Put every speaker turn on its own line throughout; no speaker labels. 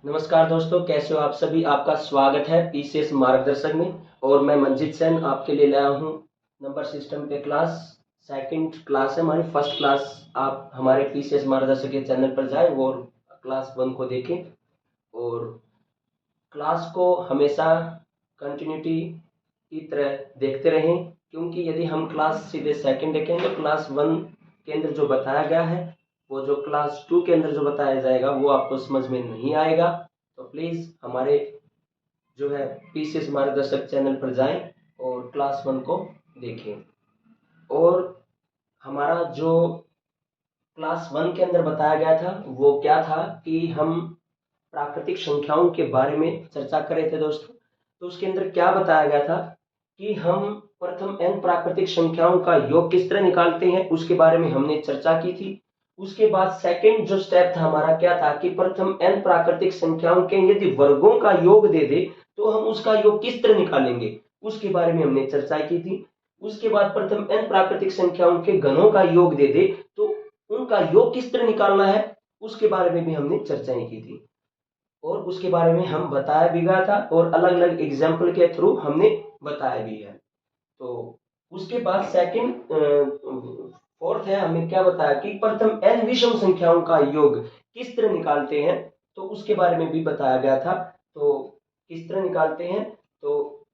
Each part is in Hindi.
नमस्कार दोस्तों, कैसे हो आप सभी। आपका स्वागत है पीसीएस मार्गदर्शक में। और मैं मंजीत सेन आपके लिए लाया हूँ नंबर सिस्टम पे क्लास। सेकंड क्लास है हमारी, फर्स्ट क्लास आप हमारे पीसीएस मार्गदर्शक के चैनल पर जाएं और क्लास 1 को देखें। और क्लास को हमेशा कंटिन्यूटी की तरह देखते रहें, क्योंकि यदि हम क्लास सीधे सेकंड देखेंगे तो क्लास 1 के अंदर जो बताया गया है वो जो क्लास 2 के अंदर जो बताया जाएगा वो आपको समझ में नहीं आएगा। तो प्लीज़ हमारे जो है पीसीएस मार्गदर्शक चैनल पर जाएं और क्लास 1 को देखें। और हमारा जो क्लास 1 के अंदर बताया गया था वो क्या था कि हम प्राकृतिक संख्याओं के बारे में चर्चा कर रहे थे दोस्तों। तो उसके अंदर क्या बताया गया था कि हम प्रथम n प्राकृतिक संख्याओं का योग किस तरह निकालते हैं, उसके बारे में हमने चर्चा की थी। उसके बाद सेकंड जो स्टेप था हमारा क्या था कि प्रथम n प्राकृतिक संख्याओं के यदि वर्गों का योग दे दे तो हम उसका योग किस तरह निकालेंगे, उसके बारे में हमने चर्चा की थी। उसके बाद प्रथम n प्राकृतिक संख्याओं के घनों का योग दे दे तो उनका योग किस तरह निकालना है, उसके बारे में भी हमने चर्चाएं की थी। और उसके बारे में हम बताया भी गया था और अलग अलग एग्जाम्पल के थ्रू हमने बताया भी है। तो उसके बाद सेकंड फोर्थ है, हमने क्या बताया कि प्रथम n विषम संख्याओं का योग किस तरह निकालते हैं, तो उसके बारे में भी बताया गया था। तो किस तरह निकालते हैं, तो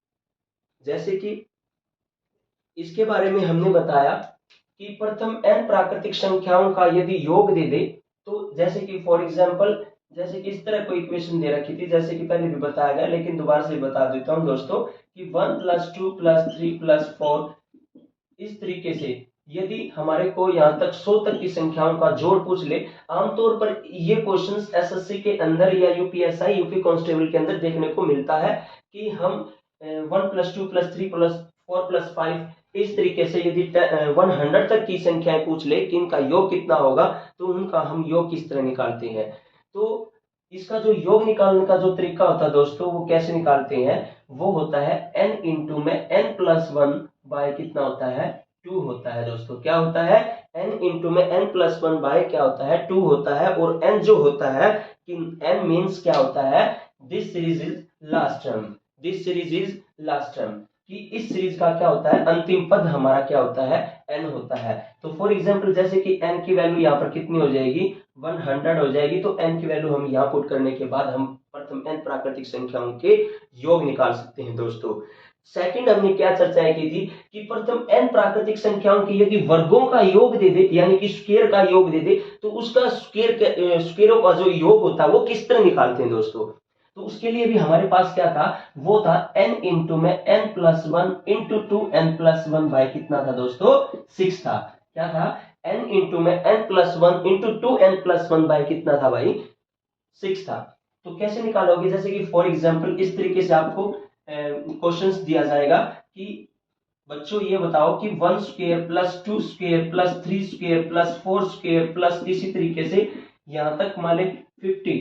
जैसे कि इसके बारे में हमने बताया कि प्रथम n प्राकृतिक संख्याओं का यदि योग दे दे तो जैसे कि फॉर एग्जांपल जैसे कि इस तरह कोई इक्वेशन दे रखी थी, जैसे कि पहले भी बताया गया लेकिन दोबारा से बता देता हूं दोस्तों कि 1 + 2 + 3 + 4 इस तरीके से यदि हमारे को यहाँ तक 100 तक की संख्याओं का जोड़ पूछ ले। आमतौर पर ये क्वेश्चंस एसएससी के अंदर या यूपीएसआई यूपी कांस्टेबल के अंदर देखने को मिलता है कि हम 1 + 2 + 3 + 4 + 5 इस तरीके से यदि 100 तक की संख्याएं पूछ ले कि इनका योग कितना होगा तो उनका हम योग किस तरह निकालते हैं। तो इसका जो योग निकालने का जो तरीका होता है दोस्तों वो कैसे निकालते हैं, वो होता है n इंटू में n + 1 बाय कितना होता है 2 होता है दोस्तों। क्या होता है n इंटू में n + 1 बाय क्या होता है 2 होता है। और n जो होता है कि n मीन्स क्या होता है, this series is last term, this series is last term, कि इस सीरीज का क्या होता है अंतिम पद हमारा क्या होता है n होता है। तो फॉर एग्जांपल जैसे कि n की वैल्यू यहाँ पर कितनी हो जाएगी 100 हो जाएगी, तो n की वैल्यू हम यहाँ पुट करने के बाद हम प्रथम n प्राकृतिक संख्याओं के योग निकाल सकते हैं दोस्तों। सेकंड हमने क्या चर्चाएं की थी कि प्रथम n प्राकृतिक संख्याओं के यदि वर्गों का योग दे दे यानी कि स्क्वायर का योग दे दे तो उसका स्क्वायरों का जो योग होता है वो किस तरह निकालते हैं दोस्तों। तो उसके लिए भी हमारे पास क्या था, वो था n इंटू में n + 1 इंटू 2n + 1 बाय कितना था दोस्तों 6 था। क्या था n इंटू में n + 1 इंटू 2n + 1 बाय कितना था भाई 6 था। तो कैसे निकालोगे, जैसे कि फॉर एग्जांपल इस तरीके से आपको क्वेश्चंस दिया जाएगा कि बच्चों ये बताओ कि 1 square + 2 square + 3 square + 4 square plus इसी तरीके से यहां तक मान ले 50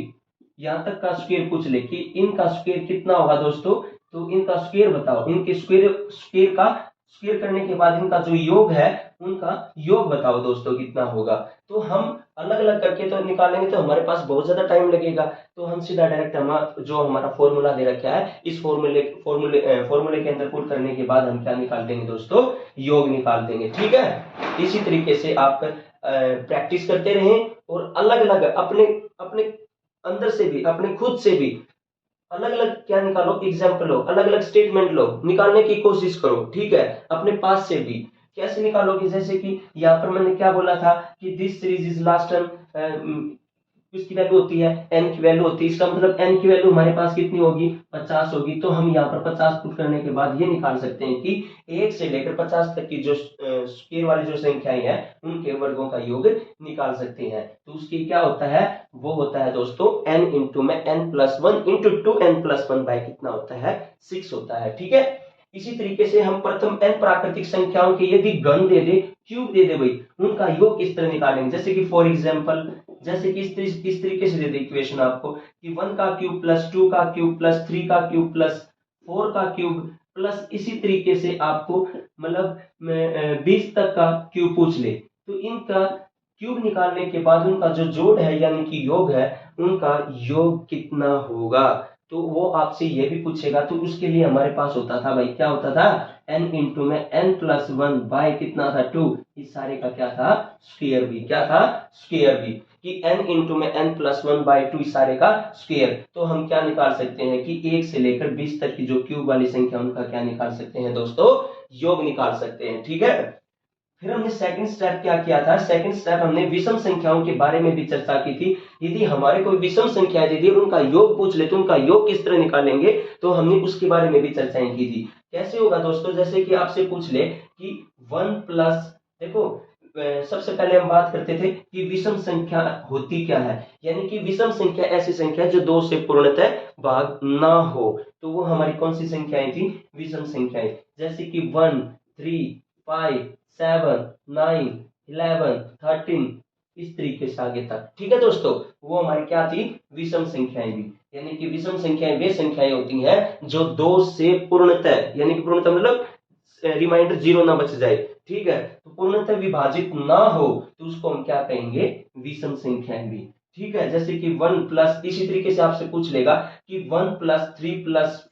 यहां तक का स्क्वायर पूछ ले कि इनका स्क्वायर कितना होगा दोस्तों। तो इनका स्क्वायर बताओ, इनके स्क्वायर स्क्वायर का स्क्वायर करने के बाद इनका जो योग है उनका योग बताओ दोस्तों कितना होगा। तो हम अलग अलग करके तो निकालेंगे तो हमारे पास बहुत ज्यादा टाइम लगेगा। तो हम सीधा डायरेक्ट हम जो हमारा फॉर्मूला दे रखा है इस फॉर्मूले फॉर्मूले के अंदर पुट करने के बाद हम क्या निकाल देंगे दोस्तों, योग निकाल देंगे। ठीक है, इसी तरीके से आप प्रैक्टिस करते रहें और अलग अलग अपने अपने अंदर से भी अपने खुद से भी अलग अलग क्या निकालो एग्जाम्पल लो, अलग अलग स्टेटमेंट लो, निकालने की कोशिश करो। ठीक है, अपने पास से भी कैसे निकालोगे, जैसे कि यहाँ पर मैंने क्या बोला था कि this series is last term, इसकी वैल्यू होती है n की वैल्यू होती है, इसका मतलब n की वैल्यू हमारे पास कितनी होगी 50 होगी। तो हम यहाँ पर 50 पुट करने के बाद ये निकाल सकते हैं कि 1 से लेकर 50 तक की जो स्क्वायर वाली जो संख्याएं हैं उनके वर्गों का योग निकाल सकते हैं। तो उसकी क्या होता है, वो होता है दोस्तों n इंटू में n + 1 इंटू 2n + 1 बाय कितना होता है 6 होता है। ठीक है, इसी तरीके से हम प्रथम n प्राकृतिक संख्याओं के यदि घन दे दे क्यूब दे दे भाई उनका योग किस तरह निकालेंगे। जैसे कि फॉर एग्जांपल जैसे कि इस तरीके से दे दे इक्वेशन आपको कि 1 का क्यूब + 2 का क्यूब + 3 का क्यूब + 4 का क्यूब प्लस इसी तरीके से आपको मतलब 20 तक का क्यूब पूछ ले तो इनका क्यूब निकालने के बाद उनका जो जोड़ है यानी कि योग है, उनका योग कितना होगा, तो वो आपसे ये भी पूछेगा। तो उसके लिए हमारे पास होता था भाई, क्या होता था, n इंटू में n+1 बाय कितना था 2, इस सारे का क्या था, स्क्वायर भी, क्या था, स्क्वायर भी, कि n इंटू में n+1 बाय 2 इस सारे का स्क्वायर। तो हम क्या निकाल सकते हैं कि 1 से लेकर 20 तक की जो क्यूब वाली संख्या उनका क्या निकाल सकते हैं दोस्तों, योग निकाल सकते हैं। ठीक है, फिर हमने सेकंड स्टेप क्या किया था, सेकंड स्टेप हमने विषम संख्याओं के बारे में भी चर्चा की थी। यदि हमारे कोई विषम संख्या है, यदि उनका योग पूछ ले तो उनका योग किस तरह निकालेंगे, तो हमने उसके बारे में भी चर्चाएं की थी। कैसे होगा दोस्तों, जैसे कि आपसे पूछ ले कि 1 प्लस, देखो सबसे पहले हम बात करते थे कि विषम संख्या होती क्या है, यानी कि विषम संख्या ऐसी संख्या है जो 2 से पूर्णतः भाग ना हो, तो वो हमारी कौन सी संख्याएं थी, विषम संख्याएं, जैसे कि 1, 3, 5, 7, 9, 11, 13, इस तरीके से आगे तक। ठीक है दोस्तों, वो हमारी क्या थी, विषम संख्याएं भी, यानी कि विषम संख्याएं वे संख्याएं होती हैं जो 2 से पूर्णतः, यानी कि पूर्णतः मतलब रिमाइंडर 0 ना बच जाए, ठीक है, तो पूर्णतः विभाजित ना हो, तो उसको हम क्या कहेंगे, विषम संख्याएं भी। ठीक है, जैसे कि 1 प्लस, इसी तरीके से आपसे पूछ लेगा कि 1 प्लस 3 प्लस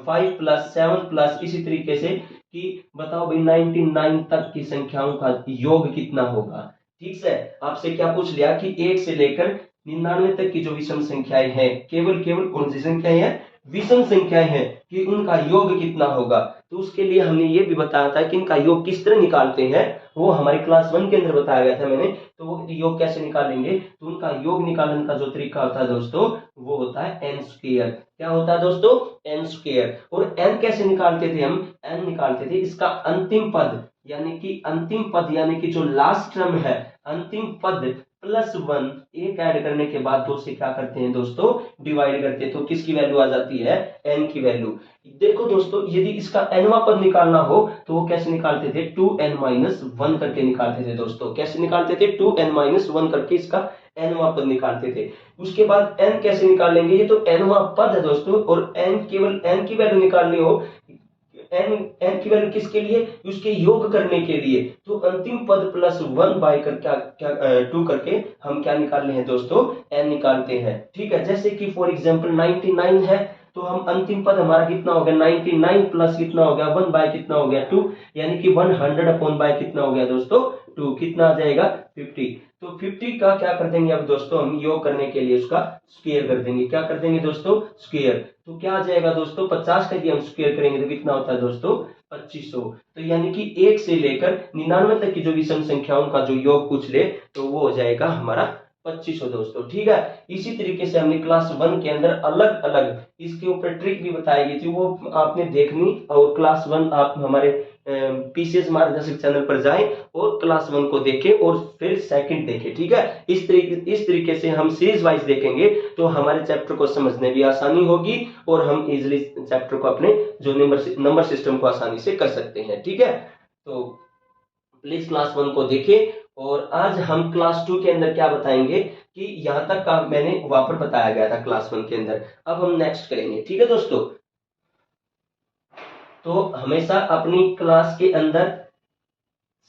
5 प्लस 7 प्लस, इसी तरीके से कि बताओ भाई 99 तक की संख्याओं का योग कितना होगा। ठीक से आपसे क्या पूछ लिया कि 1 से लेकर 99 तक की जो विषम संख्याएं हैं, केवल केवल कौन सी संख्याएं हैं, विषम संख्याएं हैं, कि उनका योग कितना होगा। तो उसके लिए हमने ये भी बताया था कि इनका योग किस तरह निकालते हैं, वो हमारे क्लास 1 के अंदर बताया गया था मैंने। तो वो योग कैसे निकालेंगे, तो उनका योग निकालने का जो तरीका होता है दोस्तों, वो होता है n स्क्वायर। क्या होता है दोस्तों, n स्क्वायर। और n कैसे निकालते थे हम, n निकालते थे इसका अंतिम पद, यानी कि अंतिम पद यानी कि जो लास्ट टर्म है, अंतिम पद +1 एक ऐड करने के बाद 2 से क्या करते हैं दोस्तों, डिवाइड करते हैं, तो किसकी वैल्यू आ जाती है, n की वैल्यू। देखो दोस्तों, यदि इसका nवां पद निकालना हो तो वो कैसे निकालते थे, 2n-1 करके निकालते थे दोस्तों। कैसे निकालते थे, 2n-1 करके इसका nवां पद निकालते थे। उसके बाद n कैसे निकालेंगे, ये तो nवां पद है दोस्तों, और n केवल n की वैल्यू निकालनी हो, n की वैल्यू किसके लिए, उसके योग करने के लिए, तो अंतिम पद +1 बाय कर क्या क्या 2 करके हम क्या निकाल रहे हैं दोस्तों, n निकालते हैं। ठीक है, जैसे कि फॉर एग्जांपल 99 है, तो हम अंतिम पद हमारा कितना हो गया, 99 प्लस कितना हो गया, 1 बाय कितना हो गया 2, यानी कि 100 अपॉन बाय कितना हो गया दोस्तों 2, कितना आ जाएगा 50। तो 50 का क्या कर देंगे अब दोस्तों, हम योग करने के लिए उसका स्क्वायर कर देंगे। क्या कर देंगे दोस्तों, स्क्वायर। तो क्या आ जाएगा दोस्तों, 50 का यदि हम स्क्वायर करेंगे तो कितना होता है दोस्तों, 2500। तो यानी कि 1 से लेकर 99 तक की जो विषम संख्याओं का जो योग पूछ ले तो वो हो जाएगा हमारा 2500 दोस्तों। ठीक है, इसी तरीके से हमने क्लास 1 के अंदर अलग अलग इसके ऊपर ट्रिक भी बताई गई थी, वो आपने देखनी, और क्लास 1 आप हमारे पीसीएस मार्गदर्शक चैनल पर जाएं और क्लास 1 को देखें और फिर सेकंड देखें। ठीक है, इस तरीके से हम सीरीज वाइज देखेंगे तो हमारे चैप्टर को समझने भी आसानी होगी और हम इजिली चैप्टर को अपने जो नंबर सिस्टम को आसानी से कर सकते हैं। ठीक है, तो प्लीज क्लास 1 को देखें। और आज हम क्लास 2 के अंदर क्या बताएंगे कि यहां तक का मैंने वहां पर बताया गया था क्लास 1 के अंदर, अब हम नेक्स्ट करेंगे। ठीक है दोस्तों, तो हमेशा अपनी क्लास के अंदर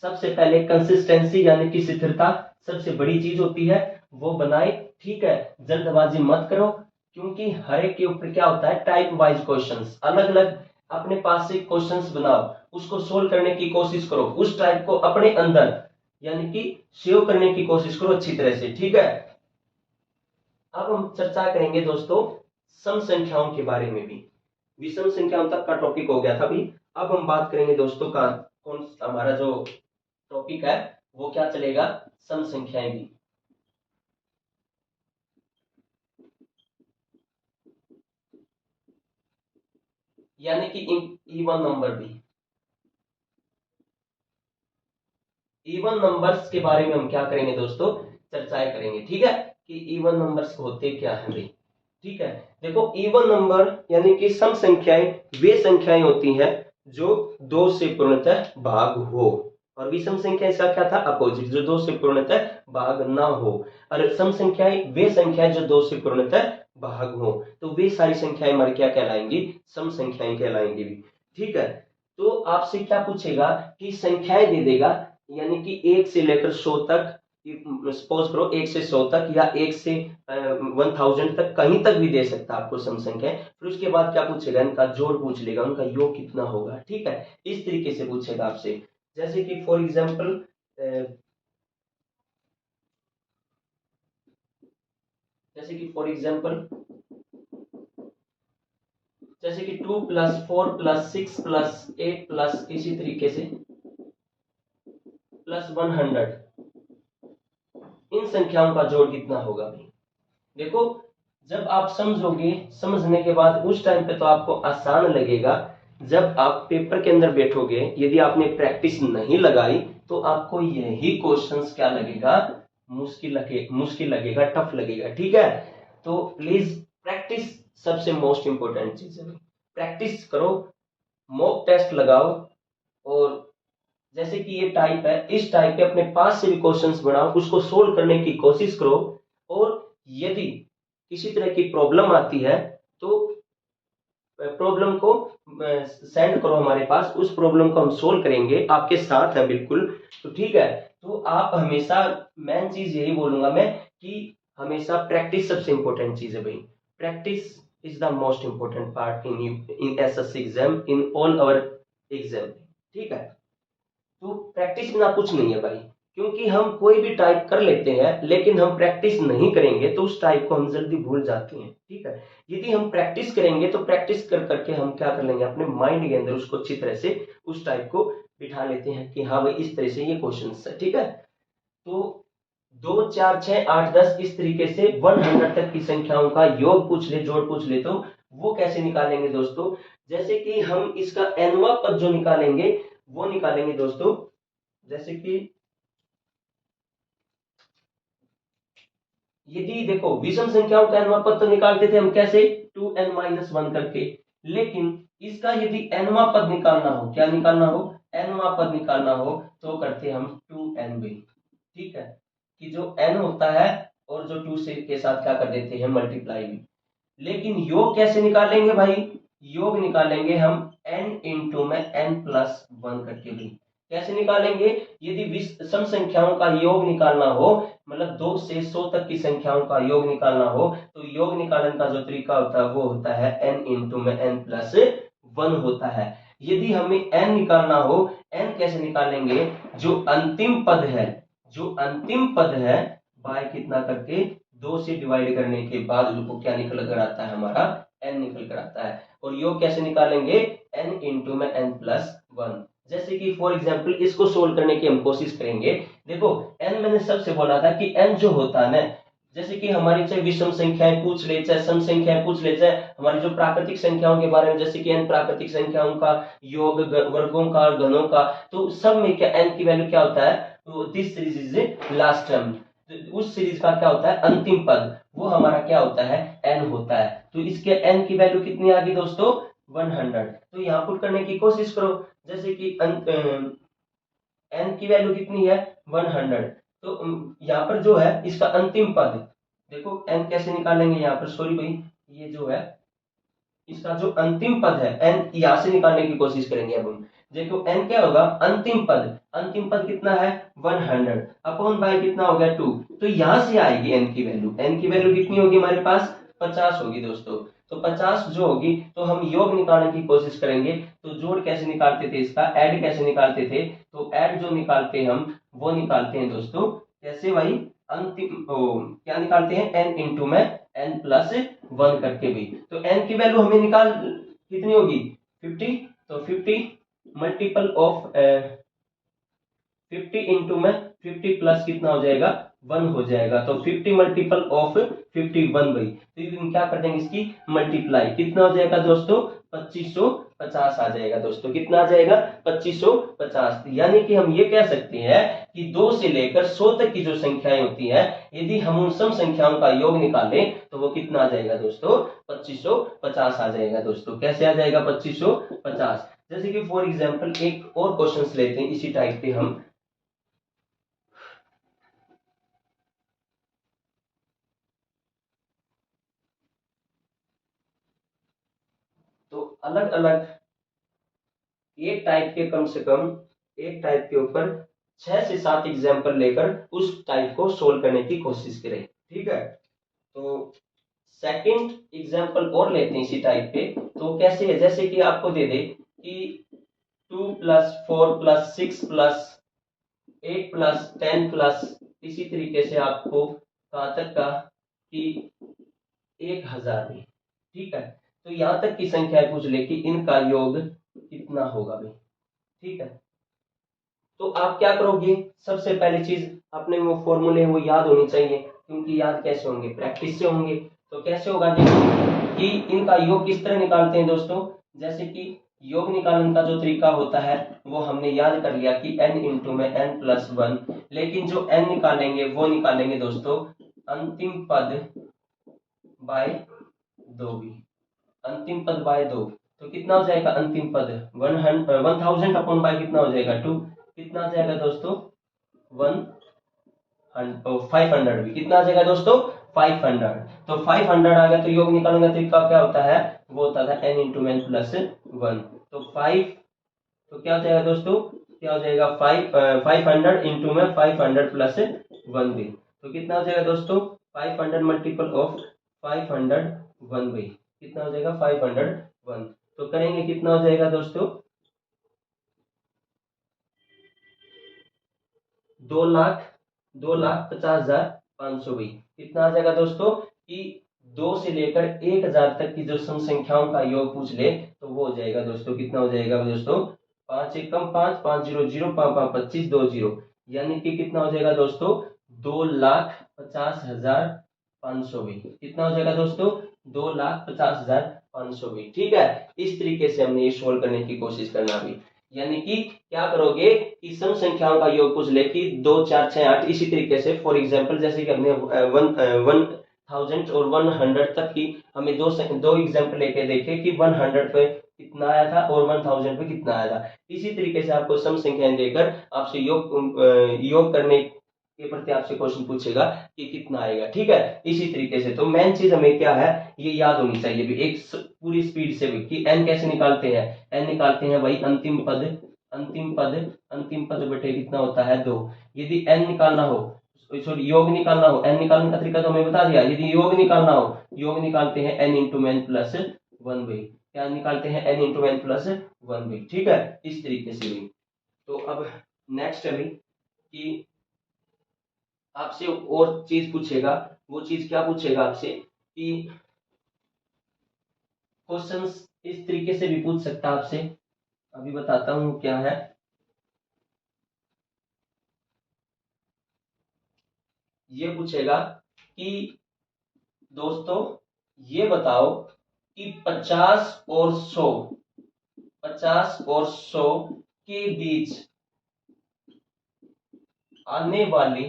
सबसे पहले कंसिस्टेंसी यानी कि स्थिरता सबसे बड़ी चीज होती है, वो बनाए। ठीक है, जल्दबाजी मत करो, क्योंकि हर एक के ऊपर क्या होता है, टाइप वाइज क्वेश्चंस, अलग अलग अपने पास से क्वेश्चंस बनाओ, उसको सोल्व करने की कोशिश करो, उस टाइप को अपने अंदर यानी कि सेव करने की कोशिश करो अच्छी तरह से। ठीक है, अब हम चर्चा करेंगे दोस्तों सम संख्याओं के बारे में भी। विषम संख्याओं तक का टॉपिक हो गया था अभी, अब हम बात करेंगे दोस्तों का कौन हमारा जो टॉपिक है वो क्या चलेगा, सम संख्याएं भी, यानी कि इवन नंबर भी। इवन नंबर्स के बारे में हम क्या करेंगे दोस्तों, चर्चाएं करेंगे। ठीक है, कि इवन नंबर्स होते क्या है भाई। ठीक है, देखो इवन नंबर यानी कि सम संख्याएं वे संख्याएं होती हैं जो 2 से पूर्णतः भाग हो, और विषम संख्या इसका क्या था, अपोजिट, जो 2 से पूर्णतः भाग ना हो। और सम संख्याएं वे संख्याएं जो 2 से पूर्णतः भाग हो, तो वे सारी संख्याएं हमारी क्या कहलाएंगी, सम संख्याएं कहलाएंगी भी। ठीक है, तो आपसे क्या पूछेगा कि संख्याएं दे देगा, यानी कि 1 से लेकर 100 तक सपोज करो 1 से 100 तक या 1 से 1000 तक, कहीं तक भी दे सकता है आपको सम संख्या। फिर उसके बाद क्या पूछेगा, इनका जोड़ पूछ लेगा, उनका योग कितना होगा। ठीक है, इस तरीके से पूछेगा आपसे। जैसे कि फॉर एग्जाम्पल जैसे कि फॉर एग्जाम्पल जैसे कि 2 + 4 + 6 + 8 प्लस इसी तरीके से +100, इन संख्याओं का जोड़ कितना होगा भाई। देखो, जब आप समझोगे, समझने के बाद उस टाइम पे तो आपको आसान लगेगा। जब आप पेपर के अंदर बैठोगे, यदि आपने प्रैक्टिस नहीं लगाई तो आपको यही क्वेश्चंस क्या लगेगा, मुश्किल लगेगा, टफ लगेगा। ठीक है, तो प्लीज प्रैक्टिस सबसे मोस्ट इंपोर्टेंट चीज है। प्रैक्टिस करो, मॉक टेस्ट लगाओ, और जैसे कि ये टाइप है, इस टाइप के अपने पास से भी क्वेश्चंस बनाओ, उसको सोल्व करने की कोशिश करो। और यदि किसी तरह की प्रॉब्लम आती है तो प्रॉब्लम को सेंड करो हमारे पास, उस प्रॉब्लम को हम सोल्व करेंगे, आपके साथ है बिल्कुल। तो ठीक है, तो आप हमेशा, मेन चीज यही बोलूंगा मैं कि हमेशा प्रैक्टिस सबसे इंपॉर्टेंट चीज है भाई। Practice is the most important part in SSC exam, in all our exam. ठीक है, तो प्रैक्टिस बिना कुछ नहीं है भाई। क्योंकि हम कोई भी टाइप कर लेते हैं, लेकिन हम प्रैक्टिस नहीं करेंगे तो उस टाइप को हम जल्दी भूल जाते हैं। ठीक है, यदि हम प्रैक्टिस करेंगे तो प्रैक्टिस कर करके हम क्या कर लेंगे, अपने माइंड के अंदर उसको अच्छी तरह से उस टाइप को बिठा लेते हैं कि हाँ भाई इस तरह से ये क्वेश्चन है। ठीक है, तो 2 4 6 8 10 इस तरीके से 100 तक की संख्याओं का योग पूछ ले, जोड़ पूछ ले, तो वो कैसे निकालेंगे दोस्तों। जैसे कि हम इसका nवां पद जो निकालेंगे वो निकालेंगे दोस्तों। जैसे कि यदि देखो, विषम संख्याओं का nवां पद तो निकालते थे हम कैसे, 2n-1 करके। लेकिन इसका यदि nवां पद निकालना हो, क्या निकालना हो, nवां पद निकालना हो, तो करते हम 2n भी। ठीक है, कि जो n होता है और जो 2 से के साथ क्या कर देते हैं, मल्टीप्लाई भी। लेकिन योग कैसे निकालेंगे भाई, योग निकालेंगे हम n इंटू में n+1 करके भी। कैसे निकालेंगे, यदि विषम संख्याओं का योग निकालना हो, मतलब 2 से 100 तक की संख्याओं का योग निकालना हो, तो योग निकालने का जो तरीका होता है वो होता है n इंटू में n+1 होता है। यदि हमें n निकालना हो, n कैसे निकालेंगे, जो अंतिम पद है, जो अंतिम पद है, बाय कितना करके 2 से डिवाइड करने के बाद उनको क्या निकल कर आता है, हमारा n निकल कर आता है। और योग कैसे निकालेंगे, n इंटू में n+1। जैसे कि फॉर एग्जाम्पल इसको सोल्व करने की हम कोशिश करेंगे। देखो, n मैंने सबसे बोला था कि n जो होता है ना, जैसे कि हमारी चाहे विषम संख्याएं पूछ ले, चाहे सम संख्याएं पूछ ले, चाहे हमारी जो प्राकृतिक संख्याओं के बारे में, जैसे कि n प्राकृतिक संख्याओं का योग, वर्गों का, घनों का, तो सब में क्या n की वैल्यू क्या होता है, तो this series is last term, उस सीरीज का क्या होता है, अंतिम पद, वो हमारा क्या होता है, n होता है। तो इसके n की वैल्यू कितनी आ गई दोस्तों, 100। तो यहाँ पुट करने की कोशिश करो। जैसे कि n की वैल्यू कितनी है, 100। तो यहाँ पर जो है इसका अंतिम पद, देखो n कैसे निकालेंगे यहाँ पर, सॉरी भाई, ये जो है इसका जो अंतिम पद है, n यहां से निकालने की कोशिश करेंगे अब हम। देखो n क्या होगा, अंतिम पद, अंतिम पद कितना है, 100 अपॉन बाय कितना हो गया, 2। तो यहां से आएगी n की वैल्यू, n की वैल्यू कितनी होगी हमारे पास, 50 होगी दोस्तों। तो 50 जो होगी, तो हम योग निकालने की कोशिश करेंगे। तो जोड़ कैसे निकालते थे, इसका ऐड कैसे निकालते थे, तो ऐड जो निकालते हैं हम, वो निकालते हैं दोस्तों कैसे भाई, अंतिम क्या निकालते हैं, n इंटू में n+1 करके भी। तो n की वैल्यू हमें निकाल कितनी होगी, 50। तो 50 मल्टीपल ऑफ 50 इंटू में 50 प्लस कितना हो जाएगा, 1 हो जाएगा। तो 50 मल्टीपल ऑफ 51 भाई, तो हम क्या कर देंगे, इसकी मल्टीप्लाई, कितना हो जाएगा दोस्तों, 2550 आ जाएगा दोस्तों। कितना आ जाएगा, 2550। यानी कि हम ये कह सकते हैं कि 2 से लेकर 100 तक की जो संख्याएं होती हैं, यदि हम उन सम संख्याओं का योग निकालें तो वो कितना आ जाएगा दोस्तों, 2550 आ जाएगा दोस्तों। कैसे आ जाएगा, 2550। जैसे कि फॉर एग्जाम्पल एक और क्वेश्चन लेते हैं इसी टाइप पे हम। तो अलग अलग एक टाइप के, कम से कम एक टाइप के ऊपर 6 से 7 एग्जाम्पल लेकर उस टाइप को सोल्व करने की कोशिश करें। ठीक है, तो सेकंड एग्जाम्पल और लेते हैं इसी टाइप पे। तो कैसे है, जैसे कि आपको दे दे कि 2 + 4 + 6 + 8 + 10 + इसी तरीके से आपको कहाँ तक का कि 1000 में। ठीक है, तो यहाँ तक की संख्या पूछ ले कि इनका योग कितना होगा भाई। ठीक है, तो आप क्या करोगे, सबसे पहली चीज अपने वो फॉर्मूले वो याद होनी चाहिए, क्योंकि याद कैसे होंगे, प्रैक्टिस से होंगे। तो कैसे होगा देखिए कि इनका योग किस तरह निकालते हैं दोस्तों। जैसे कि योग निकालने का जो तरीका होता है वो हमने याद कर लिया कि n इंटू में n+1, लेकिन जो n निकालेंगे वो निकालेंगे दोस्तों अंतिम पद बाय 2 भी, अंतिम पद बाय 2। तो कितना हो जाएगा अंतिम पद 1000 अपॉन बाय कितना हो जाएगा 2, कितना आ जाएगा दोस्तों 500 भी, कितना आ जाएगा दोस्तों 500। तो 500 आ गया, तो योग निकालने का तरीका क्या होता है, वो होता था n इंटू में n+1। तो 5, तो क्या हो जाएगा दोस्तों, क्या हो जाएगा 500 इंटू में 500+1 भी, तो कितना हो जाएगा दोस्तों 500 मल्टीपल ऑफ 501 भी, कितना हो जाएगा 501। तो करेंगे कितना हो जाएगा दोस्तों 2,50,500 भी, कितना आ जाएगा दोस्तों कि 2 से लेकर 1000 तक की जो सम संख्याओं का योग पूछ ले तो वो हो जाएगा दोस्तों, कितना हो जाएगा दोस्तों 5 एकम 5, 5 0 0, 5 5 25, 2 0, यानी कि कितना हो जाएगा दोस्तों 2,50,500 भी, कितना हो जाएगा दोस्तों 2,50,500 भी। ठीक है, इस तरीके से हमने ये सोल्व करने की कोशिश करना भी, यानी कि क्या करोगे कि सम संख्याओं का योग पूछ ले कि 2 4 6 8, इसी तरीके से फॉर एग्जांपल जैसे कि हमने 1000 और 100 तक की हमें दो एग्जांपल लेके देखे कि 100 पे कितना आया था और 1000 पे कितना आया था। इसी तरीके से आपको सम संख्याएं देकर आपसे योग करने के प्रति आपसे क्वेश्चन पूछेगा कि कितना आएगा। ठीक है, इसी तरीके से तो मेन चीज हमें क्या है ये याद होनी चाहिए भी एक पूरी स्पीड से भी कि n कैसे निकालते हैं, n निकालते हैं भाई अंतिम पद बटे कितना होता है 2। यदि n निकालना हो, सॉरी योग निकालना हो, n निकालने का तरीका तो हमें बता दिया, यदि योग निकालना हो योग निकालते हैं n इंटू में n+1 भी, क्या निकालते हैं n इंटू में n+1 भी। ठीक है, इस तरीके से भी। तो अब नेक्स्ट है भाई कि आपसे और चीज पूछेगा, वो चीज क्या पूछेगा आपसे कि क्वेश्चंस इस तरीके से भी पूछ सकता है आपसे, अभी बताता हूं क्या है। ये पूछेगा कि दोस्तों ये बताओ कि 50 और 100 के बीच आने वाली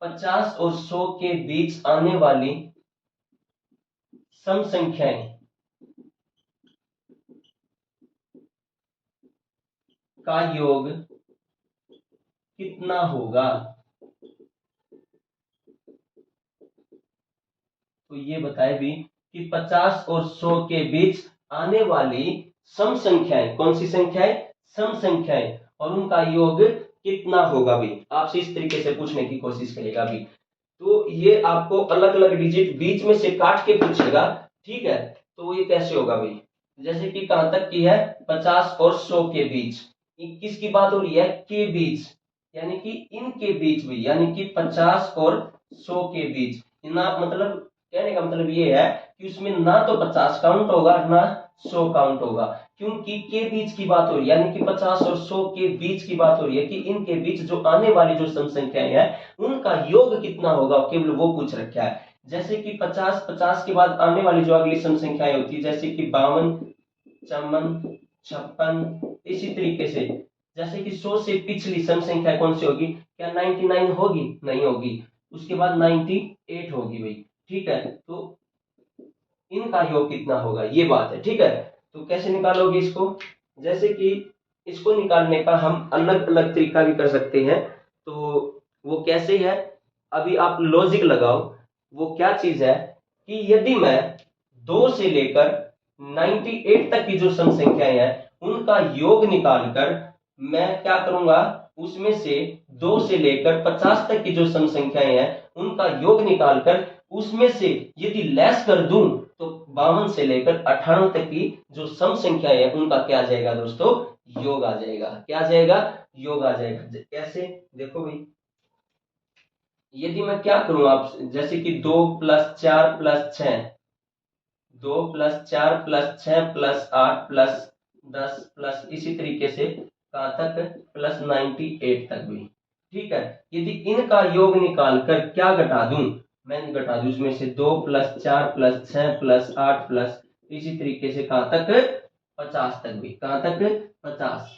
50 और 100 के बीच आने वाली सम संख्याएं का योग कितना होगा। तो ये बताए भी कि 50 और 100 के बीच आने वाली सम संख्याएं, कौन सी संख्याएं, सम संख्याएं, और उनका योग कितना होगा भी, आपसे इस तरीके से पूछने की कोशिश करेगा भी। तो ये आपको अलग अलग डिजिट बीच में से काट के पूछेगा। ठीक है, तो ये कैसे होगा भाई, जैसे कि कहां तक की है 50 और 100 के बीच, किसकी बात हो रही है के बीच, यानी कि इनके बीच भी, यानी कि 50 और 100 के बीच ना, मतलब कहने का मतलब ये है कि उसमें ना तो 50 काउंट होगा ना 100 काउंट होगा, क्योंकि के बीच की बात हो रही है, यानी कि 50 और 100 के बीच की बात हो रही है कि इनके बीच जो आने वाली जो सम संख्याएं हैं उनका योग कितना होगा, केवल वो पूछ रखा है। जैसे कि 50 के बाद आने वाली जो अगली सम संख्याएं होती है जैसे कि 52, 54, 56, इसी तरीके से जैसे कि 100 से पिछली सम संख्या कौन सी होगी, क्या 99 होगी, नहीं होगी, उसके बाद 98 होगी भाई। ठीक है, तो इनका योग कितना होगा ये बात है। ठीक है, तो कैसे निकालोगे इसको, जैसे कि इसको निकालने का हम अलग अलग तरीका भी कर सकते हैं। तो वो कैसे है, अभी आप लॉजिक लगाओ। वो क्या चीज है कि यदि मैं 2 से लेकर 98 तक की जो सम संख्याएं हैं उनका योग निकालकर मैं क्या करूंगा, उसमें से 2 से लेकर 50 तक की जो सम संख्याएं हैं उनका योग निकालकर उसमें से यदि लेस कर दूं तो 52 से लेकर 98 तक की जो सम संख्याएं हैं उनका क्या आ जाएगा दोस्तों, योग आ जाएगा। क्या आ जाएगा, योग आ जाएगा। कैसे, देखो भाई, यदि मैं क्या करूं, आप जैसे कि 2 + 4 + 6, 2 + 4 + 6 + 8 + 10 प्लस इसी तरीके से कहां तक, +98 तक भी। ठीक है, यदि इनका योग निकालकर क्या घटा दूं, मैं घटा दूं इसमें से 2 + 4 + 6 + 8 प्लस इसी तरीके से कहां तक, 50 तक भी। कहां तक, 50।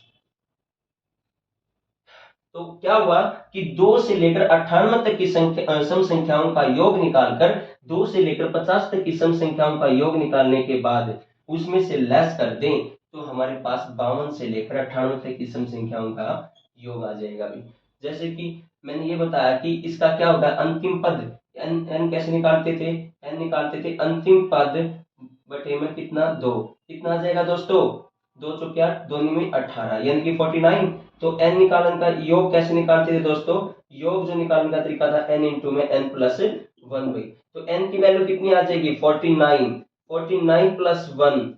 तो क्या हुआ कि 2 से लेकर 98 तक की संख्या सम संख्याओं का योग निकालकर 2 से लेकर 50 तक की सम संख्याओं का योग निकालने के बाद उसमें से लेस कर दें तो हमारे पास 52 से लेकर 98 तक की सम संख्याओं का योग आ जाएगा भी। जैसे कि मैंने ये बताया कि इसका क्या होगा, अंतिम पद n कैसे निकालते थे, n निकालते थे अंतिम पद बटे में कितना, 2। कितना आ जाएगा दोस्तों, 2 चौके 8, 2 में 18 यानी कि 49। तो n निकालने का योग कैसे निकालते थे दोस्तों, योग जो निकालने का तरीका था n इंटू में n प्लस 1 भाई। तो n की वैल्यू कितनी आ जाएगी, 49। 49 + 1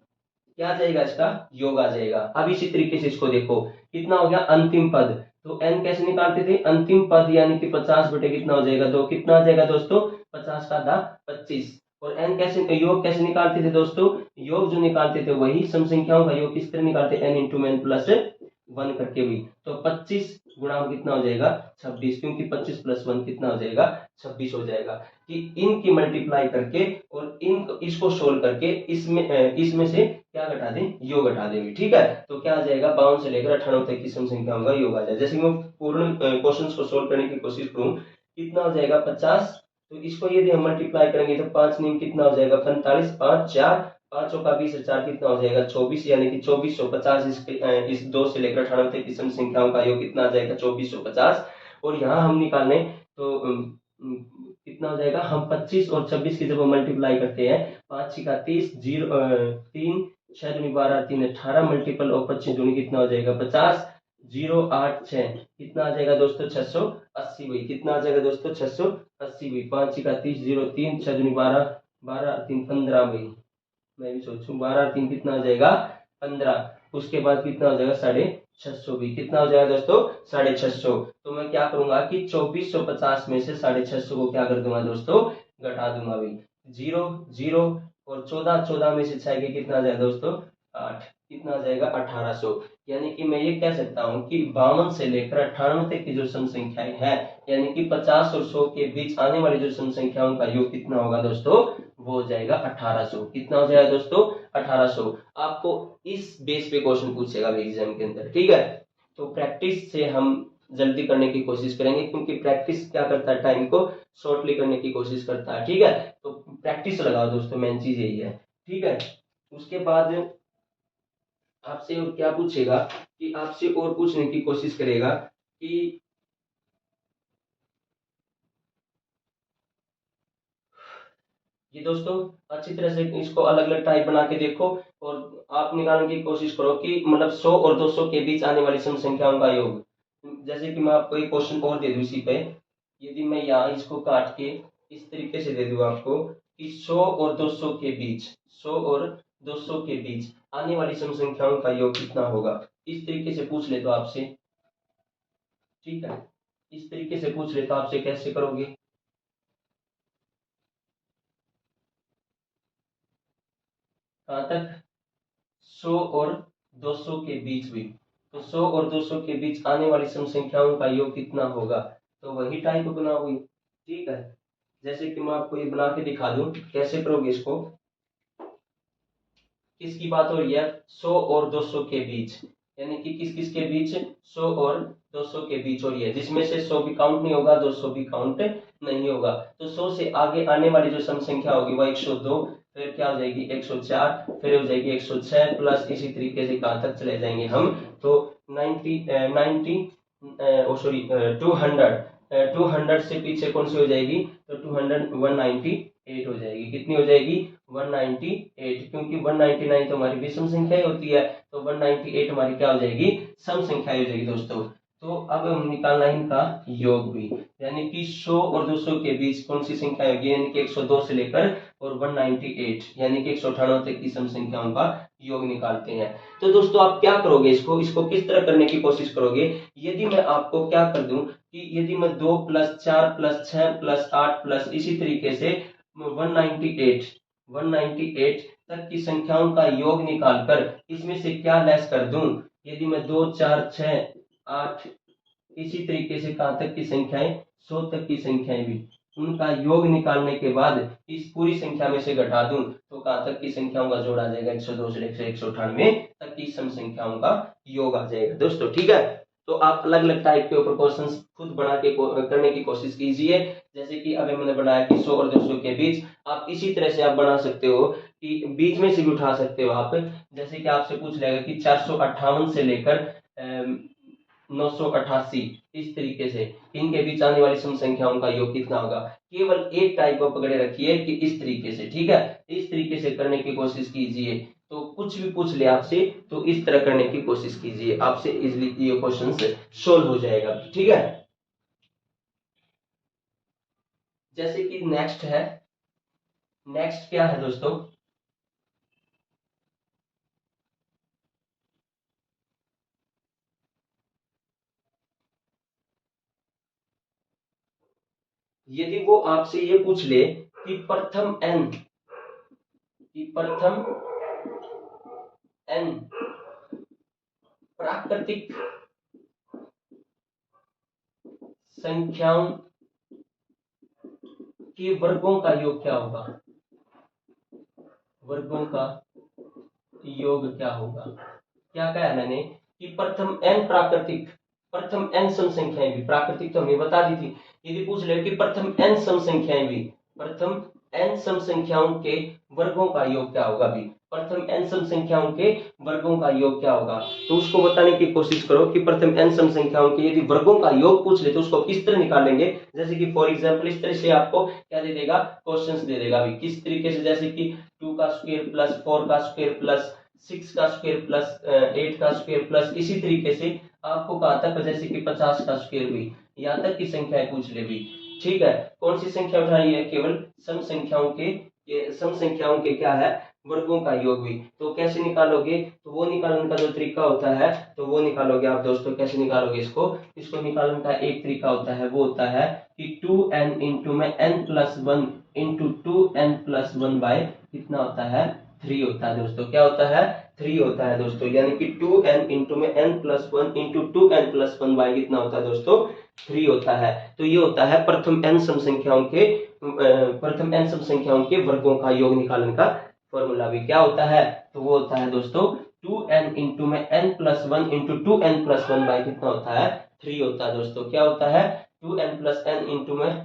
क्या आ जाएगा, इसका योग आ जाएगा। अब इसी तरीके से इसको देखो, कितना हो गया अंतिम पद। तो n कैसे निकालते थे, अंतिम पद यानी कि 50 बटे कितना हो जाएगा, 2। कितना आ जाएगा दोस्तों, 50 का आधा 25। और n कैसे, योग कैसे निकालते थे दोस्तों, योग जो निकालते थे वही सम संख्याओं का योग किस तरह निकालते, n इंटू में n प्लस 1 करके भी। तो 25 गुणा कितना हो जाएगा, 26, क्योंकि 25 + 1 कितना हो जाएगा, 26 हो जाएगा। कि इनकी मल्टीप्लाई करके और इन इसको सोल्व करके इसमें से क्या घटा दें, योग घटा देंगे। ठीक है, तो क्या आ जाएगा, 52 से लेकर 98 तक की सम संख्याओं का योग आ जाएगा। जैसे मैं पूर्ण क्वेश्चन को सोल्व करने की कोशिश करूं, कितना हो जाएगा 50। तो इसको यदि हम मल्टीप्लाई करेंगे तो 5 नीम कितना हो जाएगा, 45, 5 4, 5 का 20 4 कितना हो जाएगा, 24, यानी कि 2450। इस 2 से लेकर 98 तक की सम संख्याओं का योग कितना आ जाएगा, 2450। और यहाँ हम निकालने तो कितना हो जाएगा, हम 25 और 26 की जब हम मल्टीप्लाई करते हैं, 5 6 का 30, 3 6 दूनी 12, 3 18 मल्टीपल और 25 दूनी कितना हो जाएगा 50, 0 8 6 कितना आ जाएगा दोस्तों 680 भाई। कितना आ जाएगा दोस्तों 680 भाई। 5 6 का 30, 0 3 6 दूनी 12, 12 3 15 भाई। मैं भी सोचूं 12 3 कितना हो जाएगा 15। उसके बाद कितना हो जाएगा 650 भी। कितना हो जाएगा दोस्तों 650। तो मैं क्या करूंगा कि 2450 में से 650 को क्या कर दूंगा दोस्तों, घटा दूंगा भाई। 0 0 और 14 14 में से 6 के कितना आ जाएगा दोस्तों 8। कितना आ जाएगा 1800। यानी कि मैं ये कह सकता हूँ कि 52 से लेकर 98 तक की जो सम संख्याएं हैं, यानी कि 50 और 100 के बीच आने वाली जो सम संख्याओं का योग कितना होगा दोस्तों, वो हो जाएगा 1800। कितना हो जाएगा दोस्तों 1800। आपको इस बेस पे क्वेश्चन पूछेगा एग्जाम के अंदर। ठीक है, तो प्रैक्टिस से हम जल्दी करने की कोशिश करेंगे, क्योंकि प्रैक्टिस क्या करता है, टाइम को शॉर्टली करने की कोशिश करता है। ठीक है, तो प्रैक्टिस लगाओ दोस्तों, मेन चीज यही है। ठीक है, उसके बाद आपसे और क्या पूछेगा कि आपसे और पूछने की कोशिश करेगा कि ये दोस्तों अच्छी तरह से इसको अलग अलग टाइप बना के देखो और आप निकालने की कोशिश करो कि मतलब 100 और 200 के बीच आने वाली सम संख्याओं का योग। जैसे कि मैं आपको एक क्वेश्चन और दे दूं इसी पे, यदि मैं यहाँ इसको काट के इस तरीके से दे दूं आपको कि 100 और 200 के बीच, 100 और 200 के बीच आने वाली सम संख्याओं का योग कितना होगा, इस तरीके से पूछ ले तो आपसे। ठीक है, इस तरीके से पूछ ले तो आपसे कैसे करोगे, कहाँ तक, 100 और 200 के बीच भी। तो 100 और 200 के बीच आने वाली सम संख्याओं का योग कितना होगा, तो वही टाइप बनाओगे। ठीक है, जैसे कि मैं आपको ये बना के दिखा दूं, कैसे करोगे इसको। किसकी बात हो रही है, 100 और 200 के बीच, यानी कि किस किस के बीच, 100 और 200 के बीच हो रही है, जिसमें से 100 भी काउंट नहीं होगा, 200 भी काउंट नहीं होगा। तो 100 से आगे आने वाली जो सम संख्या होगी वह 102, फिर क्या हो जाएगी 104, फिर हो जाएगी 106 प्लस इसी तरीके से कहां तक चले जाएंगे हम, तो 90 90 सॉरी 200 200 से पीछे कौन सी हो जाएगी, तो 198 हो जाएगी। कितनी हो जाएगी, 198, क्योंकि 199 तो हमारी विषम संख्या ही होती है, तो 198 हमारी क्या हो जाएगी, सम संख्या हो जाएगी दोस्तों। तो अब हम निकालना है इनका योग भी, यानी कि 100 और 200 के बीच कौन सी संख्या होगी, यानी कि 102 से लेकर और 198 यानी कि 198 तक की सम संख्याओं का योग निकालते हैं। तो दोस्तों आप क्या करोगे, इसको किस तरह करने की कोशिश करोगे। यदि मैं आपको क्या कर दूं कि यदि मैं 2 + 4 + 6 + 8 प्लस इसी तरीके से 198 तक की संख्याओं का योग निकालकर इसमें से क्या लेस कर दूं, यदि मैं 2 4 6 8 इसी तरीके से कहां तक की संख्याएं, 100 तक की संख्याएं भी उनका योग निकालने के बाद इस पूरी संख्या में से घटा दूं तो कहां तक की संख्याओं का जोड़ आ जाएगा, 102 से लेकर 198 तक की सम संख्याओं का योग आ जाएगा दोस्तों। ठीक है, तो आप अलग अलग टाइप के ऊपर क्वेश्चन खुद बना के करने की कोशिश कीजिए। जैसे कि अभी मैंने बनाया कि 100 और 200 के बीच, आप इसी तरह से आप बना सकते हो कि बीच में से भी उठा सकते हो आप। जैसे कि आपसे पूछ लेगा कि 458 से लेकर 988 इस तरीके से इनके बीच आने वाली सम संख्याओं का योग कितना होगा। केवल एक टाइप को पकड़े रखिए कि इस तरीके से, ठीक है, इस तरीके से करने की कोशिश कीजिए। तो कुछ भी पूछ ले आपसे तो इस तरह करने की कोशिश कीजिए, आपसे इजीली ये क्वेश्चन सोल्व हो जाएगा। ठीक है, जैसे कि नेक्स्ट है, नेक्स्ट क्या है दोस्तों, यदि वो आपसे ये पूछ ले कि प्रथम एन प्राकृतिक संख्याओं के वर्गों का योग क्या होगा, वर्गों का योग क्या होगा। क्या कहा है मैंने कि प्रथम एन सम संख्याएं भी, प्राकृतिक तो हमने बता दी थी, यदि पूछ ले कि प्रथम एन सम संख्याएं भी, प्रथम एन सम संख्याओं के वर्गों का योग क्या होगा भी, प्रथम एन सम संख्याओं के वर्गों का योग क्या होगा, तो उसको बताने की कोशिश करो कि प्रथम एन सम संख्याओं के यदि वर्गों का योग पूछ ले तो उसको किस तरह निकालेंगे। जैसे कि फॉर एग्जांपल इस तरह से आपको क्या दे देगा, क्वेश्चंस दे देगा भी किस तरीके से, जैसे कि 2 का स्क्वायर प्लस 4 का स्क्वायर प्लस 6 का स्क्वायर प्लस 8 का स्क्वायर प्लस इसी तरीके से आपको कहा था जैसे कि 50 का स्क्वायर भी, यहाँ तक की संख्याएं पूछ ले भी। ठीक है, कौन सी संख्या उठानी है, केवल सम संख्याओं के क्या है, वर्गों का योग भी। तो कैसे निकालोगे, तो वो निकालने का जो तरीका होता है तो वो निकालोगे आप दोस्तों, कैसे निकालोगे इसको निकालने का एक तरीका होता है, वो होता है कि 2n इंटू में n+1 इंटू 2n+1 बाय कितना होता है, 3 होता है दोस्तों। क्या होता है, 3 होता है दोस्तों, यानी कि 2n इंटू में n+1 इंटू 2n+1 बाय कितना होता है दोस्तों, 3 होता है। तो ये होता है प्रथम n सम संख्याओं के वर्गों का योग निकालने का फॉर्मूला भी। क्या होता है, तो वो होता है दोस्तों 2n इंटू में n+1 इंटू 2n+1 बाय कितना होता है, 3 होता है दोस्तों। क्या होता है, 2n+n इंटू में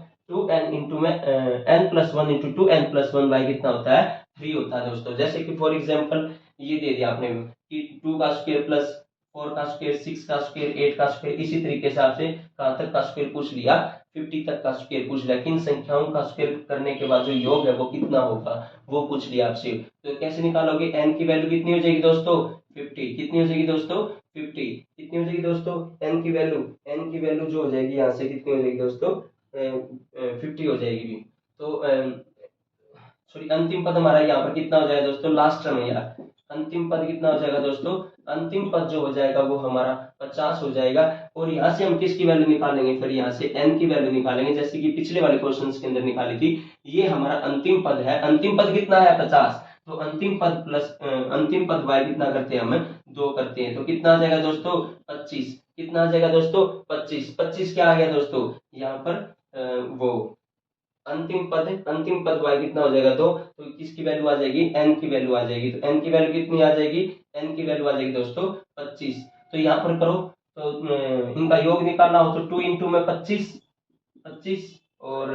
n+1 इंटू 2n+1 बाय कितना होता है, 3 होता है दोस्तों। जैसे कि फॉर एग्जांपल ये दे दिया आपने कि 2 का स्क्वायर प्लस 4 का स्क्वायर 6 का स्क्वायर 8 का स्क्वायर, इसी तरीके से आपसे कहां तक का स्क्वायर पूछ लिया, 50 तक का स्क्वायर पूछ लिया, किन संख्याओं का स्क्वायर करने के बाद जो योग है वो कितना होगा वो पूछ लिया आपसे। तो कैसे निकालोगे, n की वैल्यू कितनी हो जाएगी दोस्तों, 50। कितनी हो जाएगी दोस्तों, 50। कितनी हो जाएगी दोस्तों, n की वैल्यू जो हो जाएगी यहाँ से कितनी हो जाएगी दोस्तों, 50 हो जाएगी। तो सॉरी अंतिम पद हमारा यहाँ पर कितना हो जाएगा दोस्तों, लास्ट टर्म है यार, अंतिम पद कितना हो जाएगा दोस्तों, अंतिम पद जो हो जाएगा वो हमारा 50 हो जाएगा। और यहाँ से हम किसकी वैल्यू निकालेंगे, फिर यहाँ से n की वैल्यू निकालेंगे, जैसे कि पिछले वाले क्वेश्चन के अंदर निकाली थी। ये हमारा अंतिम पद है, अंतिम पद कितना है 50, तो अंतिम पद प्लस अंतिम पद बाय कितना करते हैं हम 2 करते हैं, तो कितना आ जाएगा दोस्तों 25। कितना आ जाएगा दोस्तों 25 क्या आ गया दोस्तों यहाँ पर वो अंतिम पद y कितना हो जाएगा 2, तो किसकी वैल्यू आ जाएगी, n की वैल्यू आ जाएगी। तो n की वैल्यू कितनी आ जाएगी, n की वैल्यू आ जाएगी दोस्तों 25। तो यहाँ पर करो तो इनका योग निकालना हो तो 2 इंटू में 25 और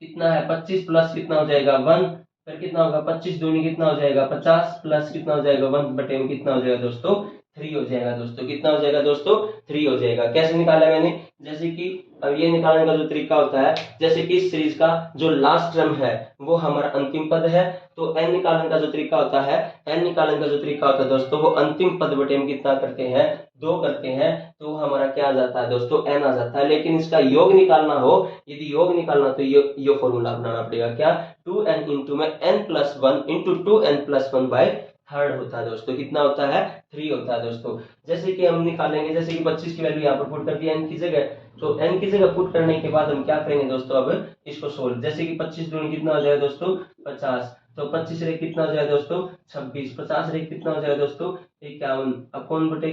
कितना है 25 प्लस कितना हो जाएगा 1, फिर कितना होगा 25 दूनी कितना हो जाएगा 50 प्लस कितना हो जाएगा 1 बटे में कितना हो जाएगा दोस्तों 3 हो जाएगा दोस्तों। कितना हो जाएगा दोस्तों? 3 हो जाएगा। कैसे निकाला मैंने? जैसे कि अब ये निकालने का जो तरीका होता है, जैसे कि इस सीरीज का जो लास्ट टर्म है वो हमारा अंतिम पद है, तो n निकालने का जो तरीका होता है, n निकालने का जो तरीका होता है दोस्तों, वो अंतिम पद बटे हम कितना करते हैं? 2 करते हैं, तो हमारा क्या आ जाता है दोस्तों? n आ जाता है। लेकिन इसका योग निकालना हो, यदि योग निकालना तो ये फॉर्मूला अपनाना पड़ेगा। क्या? 2n इंटू में n plus 1 into 2n plus 1 by third होता है दोस्तों। कितना होता है? 3 होता है दोस्तों। जैसे कि हम निकालेंगे, जैसे कि 25 की वैल्यू यहाँ पर पुट कर दी n की जगह, तो n की जगह पुट करने के बाद हम क्या करेंगे दोस्तों? अब इसको सोल्व, जैसे कि 25 दूनी कितना हो जाएगा दोस्तों? 50। तो 25 रे कितना हो जाएगा दोस्तों? 26। 50 रे कितना हो जाएगा दोस्तों? 51। अपॉन बटे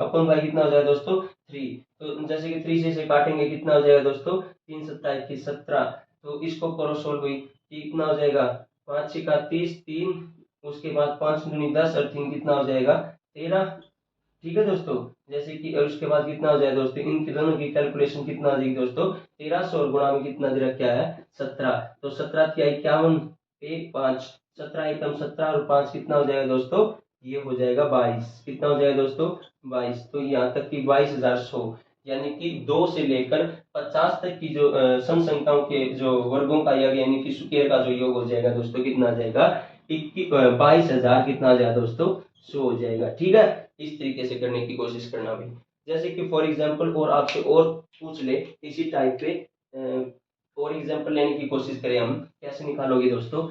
अपॉन बाई कितना हो जाएगा दोस्तों? 3। तो जैसे कि 3 से इसे काटेंगे, कितना हो जाएगा दोस्तों? 3 सत्ता 21 17। तो इसको करो सोल्व, हुई कितना हो जाएगा? 5 6 का 30, 3, उसके बाद 5 दूनी 10 और 3 कितना हो जाएगा? 13। ठीक है दोस्तों। जैसे कि और उसके बाद कितना हो जाएगा दोस्तों? इन दोनों की कैलकुलेशन कितना आ जाएगी दोस्तों? 1300 और गुणा में कितना दे रखा है? 17। तो 17 की 51, 1 5, 17 एकम 17 और 5 कितना हो जाएगा दोस्तों? ये हो जाएगा 22। कितना हो जाएगा दोस्तों? 22। तो यहाँ तक की 22,100, यानी कि 2 से लेकर 50 तक की जो सम संख्याओं के जो वर्गों का योग, यानी कि स्क्वायर का जो योग हो जाएगा दोस्तों, कितना आ जाएगा? 22,000 कितना आ जाएगा दोस्तों? 100 हो जाएगा। ठीक है, इस तरीके से करने की कोशिश करना भाई। जैसे कि फॉर एग्जांपल और आपसे और पूछ ले इसी टाइप पे, फॉर एग्जांपल लेने की कोशिश करें हम, कैसे निकालोगे दोस्तों?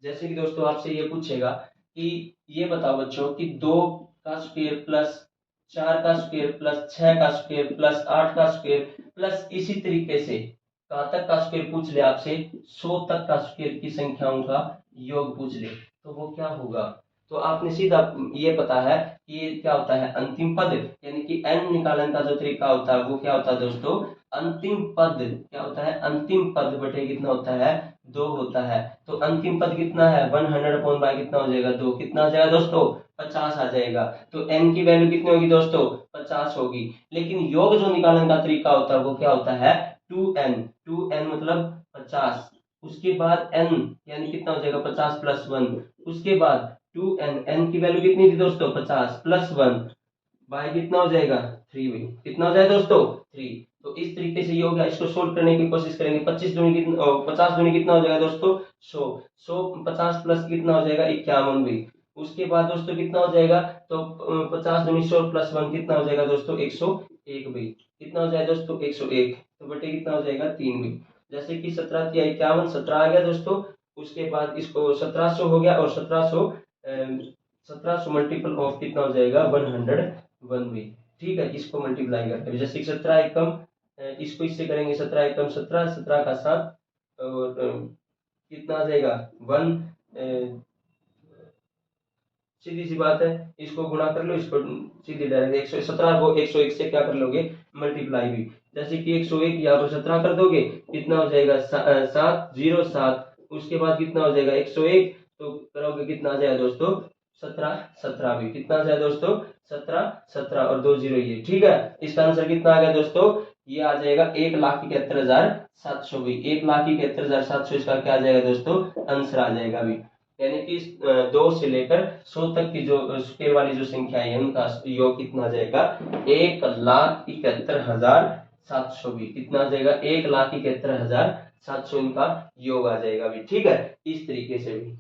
जैसे कि दोस्तों आपसे ये पूछेगा कि ये बताओ बच्चों कि 2 का स्क्वायर प्लस 4 का स्क्वायर प्लस 6 का स्क्वायर प्लस 8 का स्क्वायर प्लस इसी तरीके से कहाँ तक का स्क्वायर पूछ ले आपसे, 100 तक का स्क्वायर की संख्याओं का योग पूछ ले, तो वो क्या होगा? तो आपने सीधा ये पता है कि ये क्या होता है? अंतिम पद, यानी कि n निकालने का जो तरीका होता है वो क्या होता है दोस्तों? अंतिम पद क्या होता है? अंतिम पद बटे कितना होता है? 2 होता है। तो अंतिम पद कितना है? 100 अपॉन बाय कितना हो जाएगा? 2। कितना आ जाएगा दोस्तों? 50 आ जाएगा। तो n की वैल्यू कितनी होगी दोस्तों? 50 होगी। लेकिन योग जो निकालने का तरीका होता है वो क्या होता है? 2n। 2n मतलब 50। उसके बाद n यानी कितना हो जाएगा? 50 प्लस 1। उसके बाद 2n, n की वैल्यू कितनी थी दोस्तों? 50 प्लस 1 बाय कितना हो जाएगा? 3 भाई। कितना हो जाएगा दोस्तों? 3। तो इस तरीके से ये हो गया। इसको सोल्व करने की कोशिश करेंगे। 25 दूनी कितना, 50 दूनी कितना हो जाएगा दोस्तों? 100। 100 50 प्लस कितना हो जाएगा? 51 भाई। उसके बाद दोस्तों कितना हो जाएगा? तो 50 दूनी 100 प्लस 1 कितना हो जाएगा दोस्तों? 101 भाई। कितना हो जाएगा दोस्तों? 101। तो बटे कितना हो जाएगा? 3 भाई। जैसे कि 17 या 51, 17 आ गया दोस्तों। उसके बाद इसको 1700 हो गया, और 1700 मल्टीपल ऑफ कितना हो जाएगा? 101 भी। ठीक है, इसको मल्टीप्लाई करके जैसे 17 एकम, इसको इससे करेंगे, 17 एकम 17, 17 का 7, और कितना आ जाएगा? 1। सीधी सी बात है, इसको गुणा कर लो, इसको सीधे डायरेक्ट 117 को 101 से क्या कर लोगे? मल्टीप्लाई भी। जैसे कि 101 यहाँ पर 17 कर दोगे, कितना हो जाएगा? 707। उसके बाद कितना हो जाएगा? 101। तो करोगे कितना आ जाएगा दोस्तों? 17 17 भी। कितना आ जाएगा दोस्तों? 17 17 और 2 जीरो ये। ठीक है, इसका आंसर कितना आ गया दोस्तों? ये आ जाएगा 1,71,700 भी। 1,71,700 इसका क्या आ जाएगा दोस्तों? आंसर आ जाएगा भी। यानी कि 2 से लेकर 100 तक की जो स्क्वायर वाली जो संख्या है उनका योग कितना आ जाएगा? 1,71,700 भी। कितना आ जाएगा? 1,71,700 इनका योग आ जाएगा भी। ठीक है, इस तरीके से भी।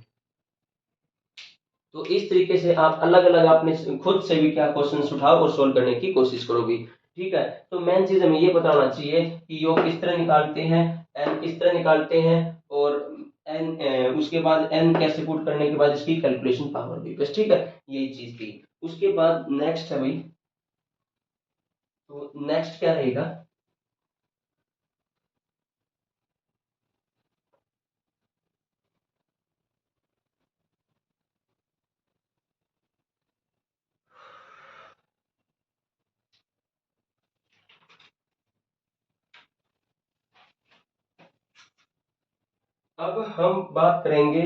तो इस तरीके से आप अलग अलग अपने खुद से भी क्या क्वेश्चन उठाओ और सोल्व करने की कोशिश करो भी। ठीक है, तो मेन चीज हमें ये पता होना चाहिए कि योग किस तरह निकालते हैं, एन किस तरह निकालते हैं, और एन उसके बाद एन कैसे पुट करने के बाद इसकी कैलकुलेशन पावर भी, बस। ठीक है, यही चीज थी। उसके बाद नेक्स्ट है भाई, तो नेक्स्ट क्या रहेगा? अब हम बात करेंगे,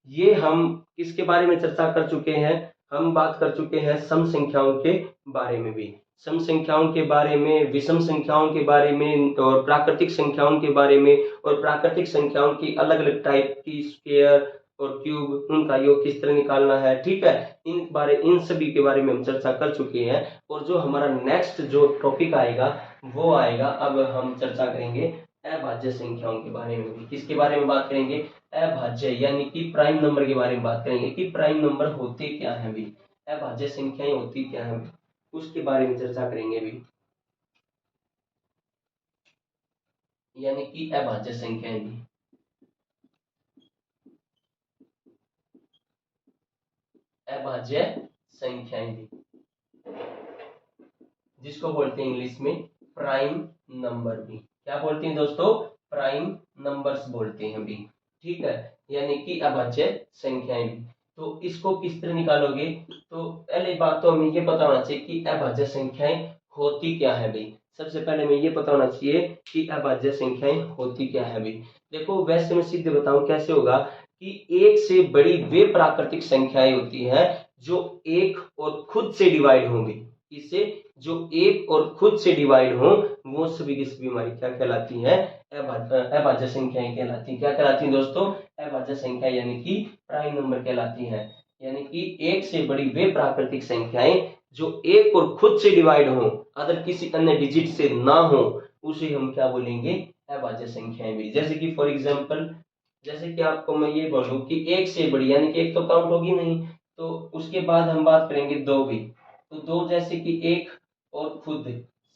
ये हम किसके बारे में चर्चा कर चुके हैं? हम बात कर चुके हैं सम संख्याओं के बारे में भी, सम संख्याओं के बारे में, विषम संख्याओं के बारे में और प्राकृतिक संख्याओं के बारे में, और प्राकृतिक संख्याओं की अलग अलग टाइप की, स्क्वायर और क्यूब, उनका योग किस तरह निकालना है, ठीक है। इन सभी के बारे में हम चर्चा कर चुके हैं। और जो हमारा नेक्स्ट जो टॉपिक आएगा वो आएगा, अब हम चर्चा करेंगे अभाज्य संख्याओं के बारे में भी। किसके बारे में बात करेंगे? अभाज्य यानी कि प्राइम नंबर के बारे में बात करेंगे कि प्राइम नंबर होते क्या हैं भी, अभाज्य संख्याएं होती क्या हैं, उसके बारे में चर्चा करेंगे भी, यानी कि अभाज्य संख्याएं भी। अभाज्य संख्याएं भी जिसको बोलते हैं इंग्लिश में प्राइम नंबर भी। क्या बोलते हैं दोस्तों? प्राइम नंबर्स बोलते हैं भी, ठीक है, यानी कि अभाज्य संख्याएं भी। तो इसको किस तरह निकालोगे? तो पहले बात तो हमें ये पता होना चाहिए कि अभाज्य संख्याएं होती क्या है भाई। सबसे पहले हमें ये पता होना चाहिए कि अभाज्य संख्याएं होती क्या है भाई। देखो वैसे मैं सीधे बताऊं कैसे होगा कि एक से बड़ी वे प्राकृतिक संख्याएं होती हैं जो एक और खुद से डिवाइड होंगी। इससे जो एक और खुद से डिवाइड हो वो सभी की सभी हमारी क्या कहलाती है? अभाज्य संख्याएं कहलाती हैं। क्या कहलाती हैं दोस्तों? अभाज्य संख्या यानी कि प्राइम नंबर कहलाती हैं। यानी कि एक से बड़ी वे प्राकृतिक संख्याएं जो एक और खुद से डिवाइड हो, अगर किसी अन्य डिजिट से ना हो, उसे हम क्या बोलेंगे? अभाज्य संख्याएं भी। जैसे कि फॉर एग्जाम्पल, जैसे कि आपको मैं ये बोलूं कि एक से बड़ी, यानी कि एक तो काउंट होगी नहीं, तो उसके बाद हम बात करेंगे दो भी। तो दो जैसे कि एक और खुद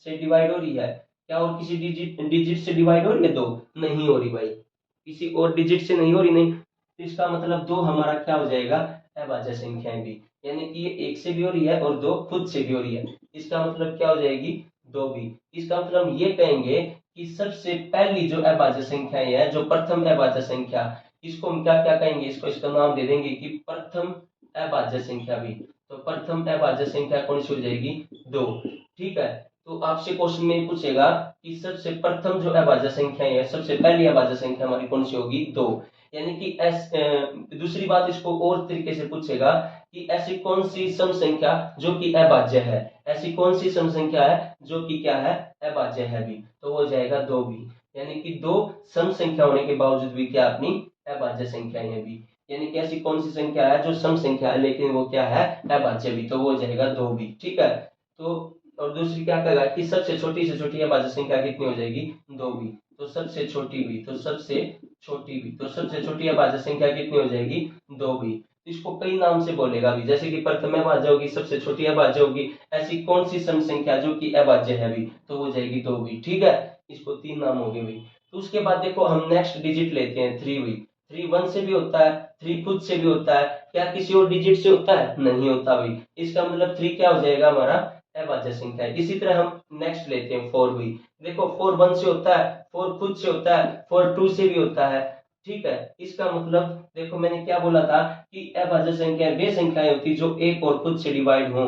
से डिवाइड हो रही है, क्या और किसी डिजिट से डिवाइड हो रही है? दो नहीं हो रही भाई, किसी और डिजिट से नहीं हो रही, नहीं, तो इसका मतलब दो हमारा क्या हो जाएगा? अभाज्य संख्याएं भी। यानी कि ये एक से भी हो रही है और दो खुद से भी हो रही है, इसका मतलब क्या हो जाएगी? दो भी। इसका मतलब हम ये कहेंगे कि सबसे पहली जो अभाज्य संख्या है, जो प्रथम अभाज्य संख्या, इसको हम क्या क्या कहेंगे? इसका नाम दे देंगे कि प्रथम अभाज्य संख्या भी। तो प्रथम अभाज्य संख्या कौन सी हो जाएगी? दो, ठीक है। तो आपसे क्वेश्चन में पूछेगा कि सबसे प्रथम जो अभाज्य संख्या है, सबसे पहली अभाज्य संख्या हमारी कौन सी होगी? दो। यानी कि दूसरी बात इसको और तरीके से पूछेगा कि ऐसी कौन सी सम संख्या जो कि अभाज्य है, ऐसी कौन सी सम संख्या है जो कि क्या है? अभाज्य है भी। तो हो जाएगा दो भी। यानी कि दो सम संख्या होने के बावजूद भी क्या अपनी अभाज्य संख्याएं है भी। यानी कि ऐसी कौन सी संख्या है जो सम संख्या है लेकिन वो क्या है? अभाज्य भी। तो वो हो जाएगा दो भी, ठीक है। तो और दूसरी क्या कहेगा कि सबसे छोटी से छोटी अभाज्य संख्या कितनी हो जाएगी? दो भी। तो सबसे छोटी भी, तो सबसे छोटी भी, तो सबसे छोटी अभाज्य संख्या कितनी हो जाएगी? दो भी। इसको कई नाम से बोलेगा भी, जैसे कि प्रथम अभाज्य होगी, सबसे छोटी अभाज्य होगी, ऐसी कौन सी सम संख्या जो कि अभाज्य है भी, तो हो जाएगी दो भी, ठीक है। इसको तीन नाम हो गए भी। तो उसके बाद देखो हम नेक्स्ट डिजिट लेते हैं थ्री भी। थ्री वन से भी होता है, थ्री खुद से भी होता है, क्या किसी और डिजिट से होता है? नहीं होता भाई। इसका मतलब थ्री क्या हो जाएगा? हमारा अभाज्य संख्या है। इसी तरह हम नेक्स्ट लेते हैं फोर भी। देखो फोर वन से होता है, फोर खुद से होता है, फोर टू से भी होता है, ठीक है। इसका मतलब देखो मैंने क्या बोला था कि अभाज्य संख्या वे संख्याएं होती जो एक और खुद से डिवाइड हो,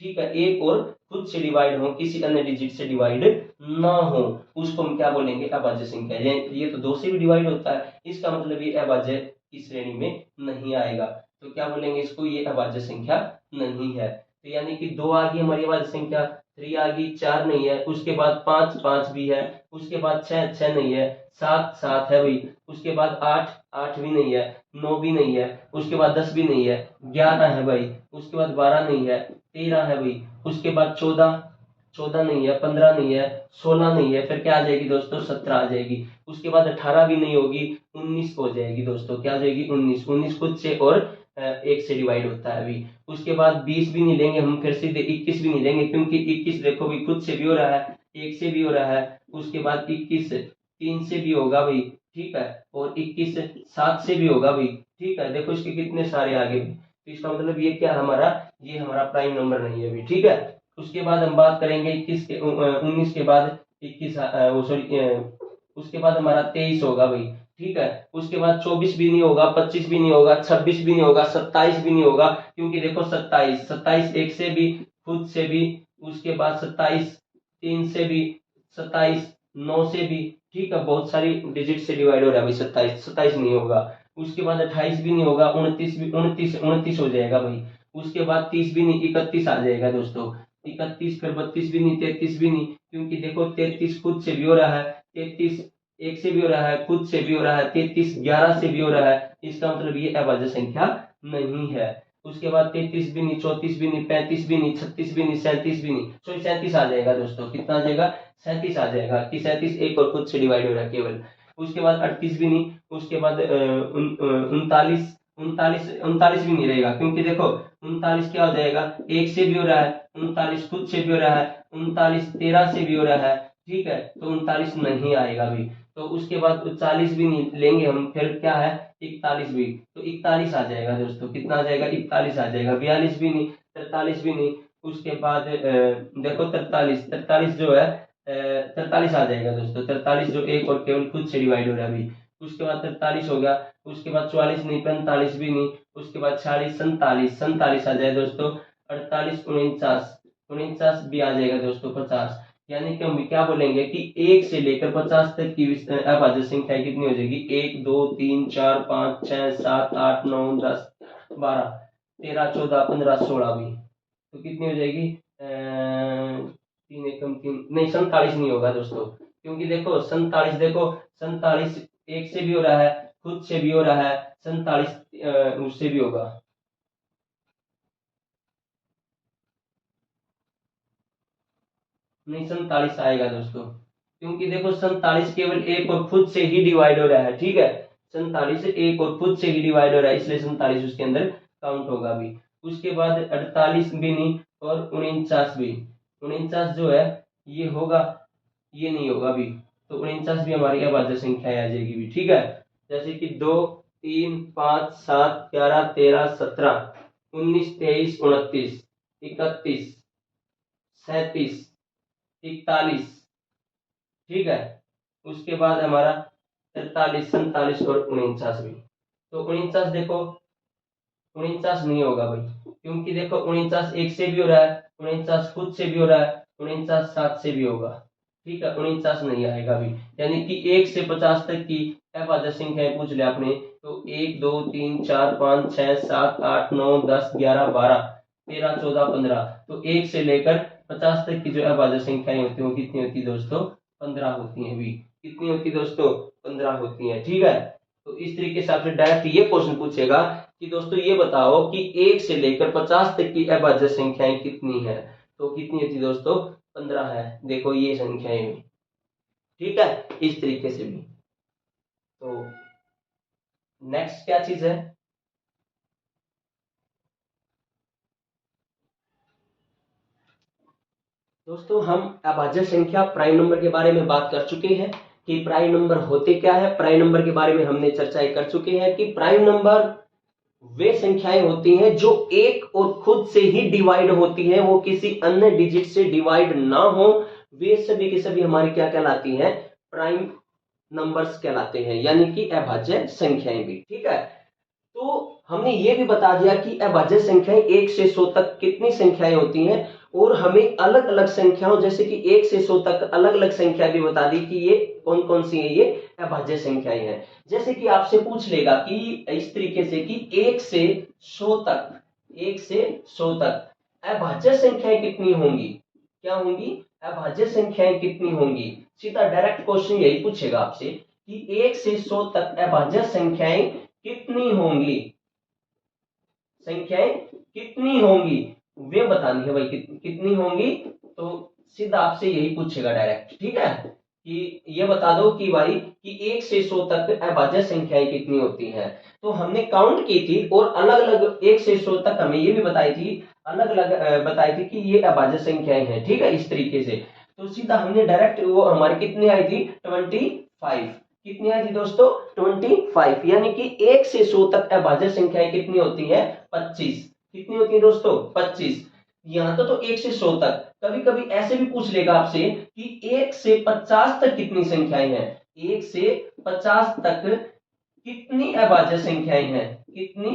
ठीक है, एक और खुद से डिवाइड हो, किसी अन्य डिजिट से डिवाइड ना हो, उसको हम क्या बोलेंगे? अभाज्य संख्या। ये तो दो से भी डिवाइड होता है, इसका मतलब ये अभाज्य की श्रेणी में नहीं आएगा, तो क्या बोलेंगे इसको? ये अभाज्य संख्या नहीं है। तो यानी कि दो आ गई हमारी अभाज्य संख्या, थ्री आ गई, चार नहीं है, उसके बाद पांच, पांच भी है, उसके बाद छह, छह नहीं है, सात, सात है भाई, उसके बाद आठ, आठ भी नहीं है, नौ भी नहीं है, उसके बाद 10 भी नहीं है, 11 है भाई, उसके बाद 12 नहीं है, 13 है भाई, उसके बाद 14, 14 नहीं है, 15 नहीं है, 16 नहीं है, फिर क्या आ जाएगी दोस्तों? 17 आ जाएगी। उसके बाद 18 भी नहीं होगी, 19 हो जाएगी दोस्तों। क्या हो जाएगी? 19। 19 खुद से और एक से डिवाइड होता है अभी। उसके बाद 20 भी नहीं लेंगे हम, फिर सीधे 21 भी नहीं लेंगे, क्योंकि 21 देखो भी खुद से भी हो रहा है, एक से भी हो रहा है, उसके बाद 21 तीन से भी होगा भाई, ठीक है, और 21 सात से भी होगा भाई, ठीक है। देखो इसके कितने सारे आगे भी, तो इसका मतलब ये क्या हमारा? ये हमारा प्राइम नंबर नहीं है अभी, ठीक है। उसके बाद हम बात करेंगे 21 के 19 के बाद 21 सॉरी उसके बाद हमारा 23 होगा भाई, ठीक है। उसके बाद 24 भी नहीं होगा, 25 भी नहीं होगा, 26 भी नहीं होगा, 27 भी नहीं होगा, क्योंकि देखो 27, 27 एक से भी, खुद से भी, उसके बाद 27 तीन से भी, 27 9 से भी, ठीक है, बहुत सारी डिजिट से डिवाइड हो रहा है भाई। 27 27 नहीं होगा। उसके बाद 28 भी नहीं होगा, 29 भी, 29 29 हो जाएगा भाई। उसके बाद 30 भी नहीं 31 आ जाएगा दोस्तों। 31 फिर 32 भी नहीं 33 भी नहीं, क्योंकि देखो 33 खुद से भी हो रहा है, 33 एक से भी हो रहा है, खुद से भी हो रहा है, 33 11 से भी हो रहा है, इसका मतलब ये अभाज्य संख्या नहीं है। उसके बाद 33 भी नहीं 34 भी नहीं 35 भी नहीं 36 भी नहीं 37 भी नहीं, सॉरी 37 आ जाएगा दोस्तों। कितना आ जाएगा? 37 आ जाएगा कि 37 एक और खुद से डिवाइड हो रहा है केवल। उसके बाद 38 भी नहीं, उसके बाद 39 39 भी नहीं रहेगा, क्योंकि देखो 39 क्या हो जाएगा, एक से भी हो रहा है, 39 खुद से भी हो रहा है, 39 13 से भी हो रहा है, ठीक है, तो 39 नहीं आएगा भी। तो उसके बाद 40 भी नहीं लेंगे हम, फिर क्या है 41 भी, तो 41 आ जाएगा दोस्तों। कितना आ जाएगा? 41 आ जाएगा। 42 भी नहीं 43 भी नहीं, उसके बाद देखो 43 जो है 43 आ जाएगा दोस्तों। 43 जो एक और केवल खुद से डिवाइड हो रहा है अभी। उसके बाद 43 हो गया, उसके बाद 44 नहीं 45 भी नहीं, उसके बाद 46 47 आ जाए दोस्तों। 48 49 भी आ जाएगा दोस्तों। 50, यानी कि हम क्या बोलेंगे कि 1 से लेकर 50 तक की अभाज्य संख्या कितनी हो जाएगी? 1 2 3 4 5 6 7 8 9 10 12 13 14 15 16 भी, तो कितनी हो जाएगी? 3 एकम 3 नहीं 47 नहीं होगा दोस्तों, क्योंकि देखो 47 देखो 47 एक से भी हो रहा है, खुद से भी हो रहा है, 47 उससे भी होगा। नहीं 47 आएगा दोस्तों, क्योंकि देखो 47 केवल एक और खुद से ही डिवाइड हो रहा है, ठीक है, 47 एक और खुद से ही डिवाइड हो रहा है, इसलिए 47 उसके अंदर काउंट होगा भी। उसके बाद 48 भी नहीं और 49 भी, 49 जो है ये होगा, ये नहीं होगा भी, तो 49 भी हमारी अभाज्य संख्या आ जाएगी भी, ठीक है। जैसे कि 2 3 5 7 11 13 17 19 23 29 31 37 41, ठीक है। उसके बाद हमारा 43 47 और 49 भी, तो 49 देखो 49 नहीं होगा भाई, क्योंकि देखो 49 एक से भी हो रहा है, 49 खुद से भी हो रहा है, 49 7 से भी होगा, ठीक है, 49 नहीं आएगा भी। यानी कि 1 से 50 तक की अभाज्य संख्याएं पूछ ले आपने, तो 1 2 3 4 5 6 7 8 9 10 11 12 13 14 15, तो 1 से लेकर 50 तक की जो अभाज्य संख्याएं होती हैं वो कितनी होती है दोस्तों? 15 होती हैं भी। कितनी होती है दोस्तों? 15 होती हैं, ठीक है। तो इस तरीके से आपसे डायरेक्ट ये क्वेश्चन पूछेगा कि दोस्तों ये बताओ कि 1 से लेकर 50 तक की अभाज्य संख्याएं कितनी है, तो कितनी होती दोस्तों? 15 है। देखो ये संख्याएं भी, ठीक है, इस तरीके से भी। तो नेक्स्ट क्या चीज है? दोस्तों हम अभाज्य संख्या प्राइम नंबर के बारे में बात कर चुके हैं कि प्राइम नंबर होते क्या है। प्राइम नंबर के बारे में हमने चर्चाएं कर चुके हैं कि प्राइम नंबर वे संख्याएं होती हैं जो एक और खुद से ही डिवाइड होती हैं, वो किसी अन्य डिजिट से डिवाइड ना हो, वे सभी की सभी हमारी क्या कहलाती हैं? प्राइम नंबर्स कहलाते हैं, यानी कि अभाज्य संख्याएं भी, ठीक है। तो हमने ये भी बता दिया कि अभाज्य संख्याएं 1 से 100 तक कितनी संख्याएं होती हैं, और हमें अलग अलग संख्याओं जैसे कि 1 से 100 तक अलग अलग संख्या भी बता दी कि ये कौन कौन सी है, ये अभाज्य संख्याएं हैं। जैसे कि आपसे पूछ लेगा कि इस तरीके से कि 1 से 100 तक, 1 से 100 तक अभाज्य संख्याएं कितनी होंगी? क्या होंगी? अभाज्य संख्याएं कितनी होंगी? सीधा डायरेक्ट क्वेश्चन यही पूछेगा आपसे कि 1 से 100 तक अभाज्य संख्याएं कितनी होंगी, संख्याएं कितनी होंगी वे बतानी है भाई, कितनी होंगी। तो सीधा आपसे यही पूछेगा डायरेक्ट, ठीक है, कि ये बता दो कि भाई कि 1 से 100 तक अभाज्य संख्याएं कितनी होती हैं। तो हमने काउंट की थी और अलग अलग 1 से 100 तक हमें ये भी बताई थी, अलग अलग बताई थी कि ये अभाज्य संख्याएं हैं, ठीक है, इस तरीके से। तो सीधा हमने डायरेक्ट वो हमारी कितनी आई थी? 25। कितनी आई थी दोस्तों? 25, यानी कि 1 से 100 तक अभाज्य संख्याएं कितनी होती है? 25। कितनी होती है दोस्तों? 25। यहाँ तो 1 से 100 तक। कभी कभी ऐसे भी पूछ लेगा आपसे कि 1 से 50 तक कितनी संख्याएं हैं, 1 से 50 तक कितनी अभाज्य संख्याएं हैं, कितनी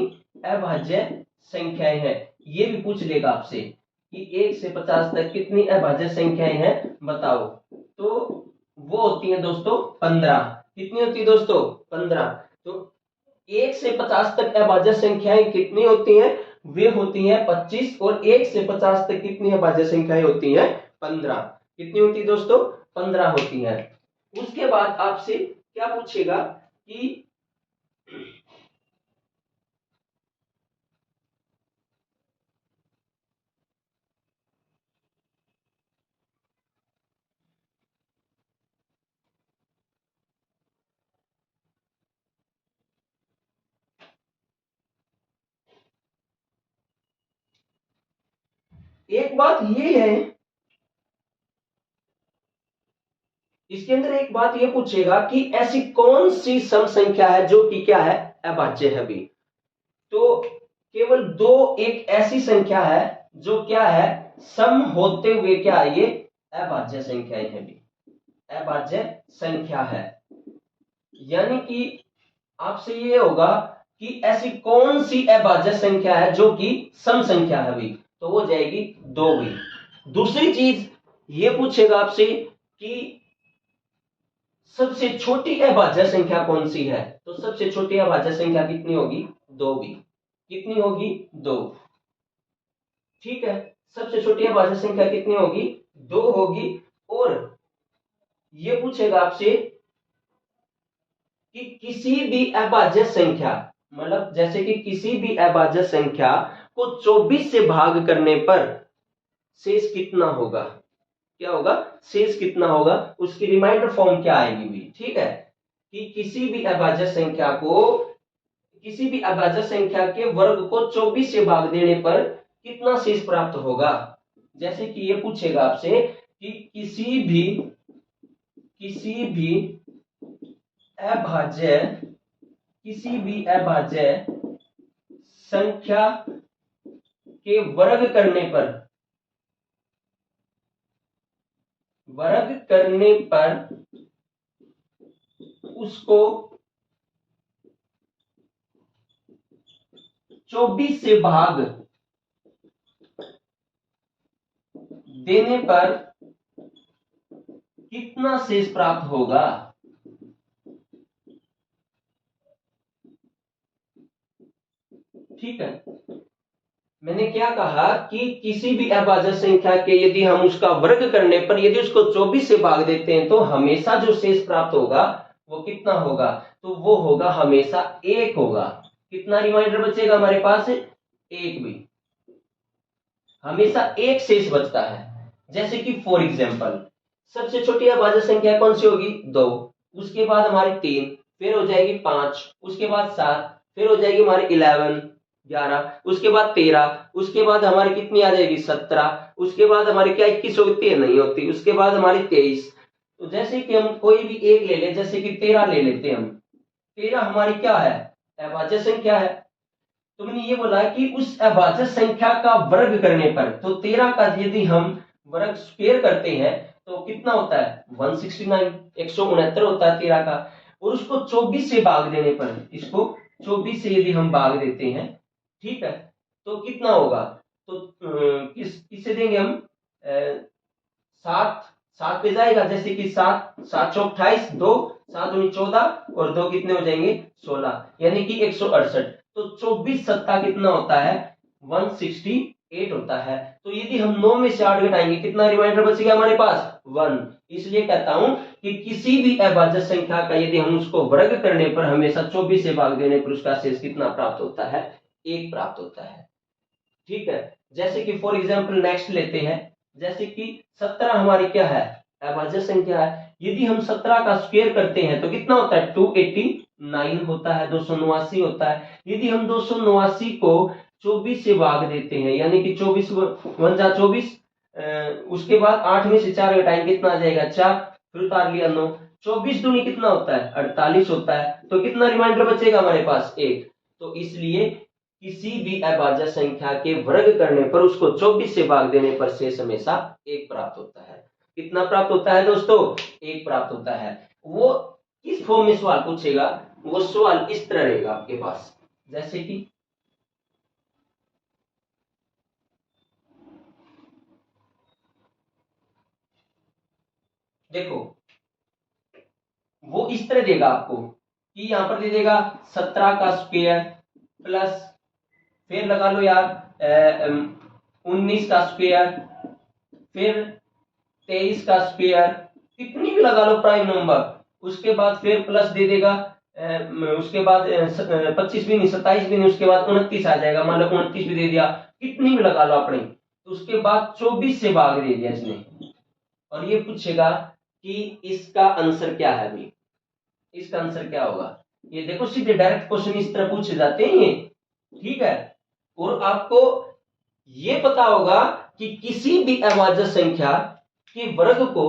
अभाज्य संख्याएं हैं, ये भी पूछ लेगा आपसे कि 1 से 50 तक कितनी अभाज्य संख्याएं हैं बताओ। तो वो होती है दोस्तों 15। कितनी होती है दोस्तों? 15। तो 1 से 50 तक अभाज्य संख्याएं कितनी होती हैं? वे होती हैं 25 और 1 से 50 तक कितनी अभाज्य संख्याएं होती हैं 15। कितनी होती है दोस्तों 15 होती हैं। उसके बाद आपसे क्या पूछेगा कि एक बात ये है, इसके अंदर एक बात ये पूछेगा कि ऐसी कौन सी सम संख्या है जो कि क्या है अभाज्य है भी। तो केवल दो एक ऐसी संख्या है जो क्या है सम होते हुए क्या है ये अभाज्य संख्याएं है भी, अभाज्य संख्या है। यानी कि आपसे ये होगा कि ऐसी कौन सी अभाज्य संख्या है जो कि सम संख्या है भी, तो वो जाएगी 2 भी। दूसरी चीज ये पूछेगा आपसे कि सबसे छोटी अभाज्य संख्या कौन सी है, तो सबसे छोटी अभाज्य संख्या कितनी होगी 2 भी। कितनी होगी 2। ठीक है, सबसे छोटी अभाज्य संख्या कितनी होगी 2 होगी। और ये पूछेगा आपसे कि किसी भी अभाज्य संख्या, मतलब जैसे कि किसी भी अभाज्य संख्या को 24 से भाग करने पर शेष कितना होगा, क्या होगा शेष कितना होगा, उसकी रिमाइंडर फॉर्म क्या आएगी भी। ठीक है, कि किसी भी अभाज्य संख्या को, किसी भी अभाज्य संख्या के वर्ग को 24 से भाग देने पर कितना शेष प्राप्त होगा। जैसे कि ये पूछेगा आपसे कि अभाज्य किसी भी अभाज्य संख्या के वर्ग करने पर उसको 24 से भाग देने पर कितना शेष प्राप्त होगा। ठीक है, मैंने क्या कहा कि किसी भी अभाज्य संख्या के यदि हम उसका वर्ग करने पर यदि उसको 24 से भाग देते हैं तो हमेशा जो शेष प्राप्त होगा वो कितना होगा, तो वो होगा हमेशा 1 होगा। कितना रिमाइंडर बचेगा हमारे पास 1 भी, हमेशा 1 शेष बचता है। जैसे कि फॉर एग्जांपल सबसे छोटी अभाज्य संख्या कौन सी होगी 2, उसके बाद हमारी 3, फिर हो जाएगी 5, उसके बाद 7, फिर हो जाएगी हमारी 11, उसके बाद 13, उसके बाद हमारी कितनी आ जाएगी 17, उसके बाद हमारी क्या 21 होती है नहीं होती, उसके बाद हमारी 23। तो जैसे कि हम कोई भी एक ले लें, जैसे कि 13 ले लेते हैं हम, 13 हमारी क्या है अभाज्य संख्या है। तो मैंने ये बोला कि उस अभाज्य संख्या का वर्ग करने पर, तो 13 का यदि हम वर्ग स्क्वायर करते हैं तो कितना होता है 169, 169 होता है 13 का। और उसको 24 से भाग देने पर, इसको 24 से यदि हम भाग देते हैं, ठीक है, तो कितना होगा, तो किससे देंगे हम 7, 7 पे जाएगा। जैसे कि 7, 7 चौक 28, 2, 7 दूनी 14 और 2 कितने हो जाएंगे 16, यानी कि 168। तो 24 सत्ता कितना होता है 168 होता है। तो यदि हम 9 में से 8 घटाएंगे कितना रिमाइंडर बचेगा हमारे पास 1। इसलिए कहता हूं कि किसी भी अभाज्य संख्या का यदि हम उसको वर्ग करने पर हमेशा 24 से भाग देने पर उसका शेष कितना प्राप्त होता है 1 प्राप्त होता है। ठीक है, जैसे कि फॉर एग्जांपल नेक्स्ट लेते हैं, जैसे कि 17 हमारी क्या है अभाज्य संख्या है। यदि हम 17 का स्क्वायर करते हैं तो कितना होता है 289 होता है, 289 होता है। यदि हम 289 को 24 से भाग देते हैं, यानी कि 24 1 जा 24, उसके बाद 8 में से 4 घटाएंगे कितना आ जाएगा 4, फिर उतार लिया 9, 24 दूनी कितना होता है 48 होता है। तो कितना रिमाइंडर बचेगा हमारे पास 1। तो इसलिए किसी भी अभाज्य संख्या के वर्ग करने पर उसको 24 से भाग देने पर शेष हमेशा 1 प्राप्त होता है। कितना प्राप्त होता है दोस्तों 1 प्राप्त होता है। वो किस फॉर्म में सवाल पूछेगा, वो सवाल इस तरह रहेगा आपके पास, जैसे कि देखो वो इस तरह देगा आपको कि यहां पर दे देगा 17 का स्क्वायर प्लस फिर लगा लो यार 19 का स्क्वायर, फिर 23 का स्क्वायर, कितनी भी लगा लो प्राइम नंबर। उसके बाद फिर प्लस दे देगा, उसके बाद 25 भी नहीं, 27 भी नहीं, उसके बाद 29 आ जाएगा, मान लो 29 भी दे दिया, कितनी भी लगा लो अपने। तो उसके बाद 24 से भाग दे दिया इसने, और ये पूछेगा कि इसका आंसर क्या है भाई, इसका आंसर क्या होगा। ये देखो सीधे डायरेक्ट क्वेश्चन इस तरह पूछे जाते हैं ये, ठीक है। और आपको ये पता होगा कि किसी भी अभाज्य संख्या के वर्ग को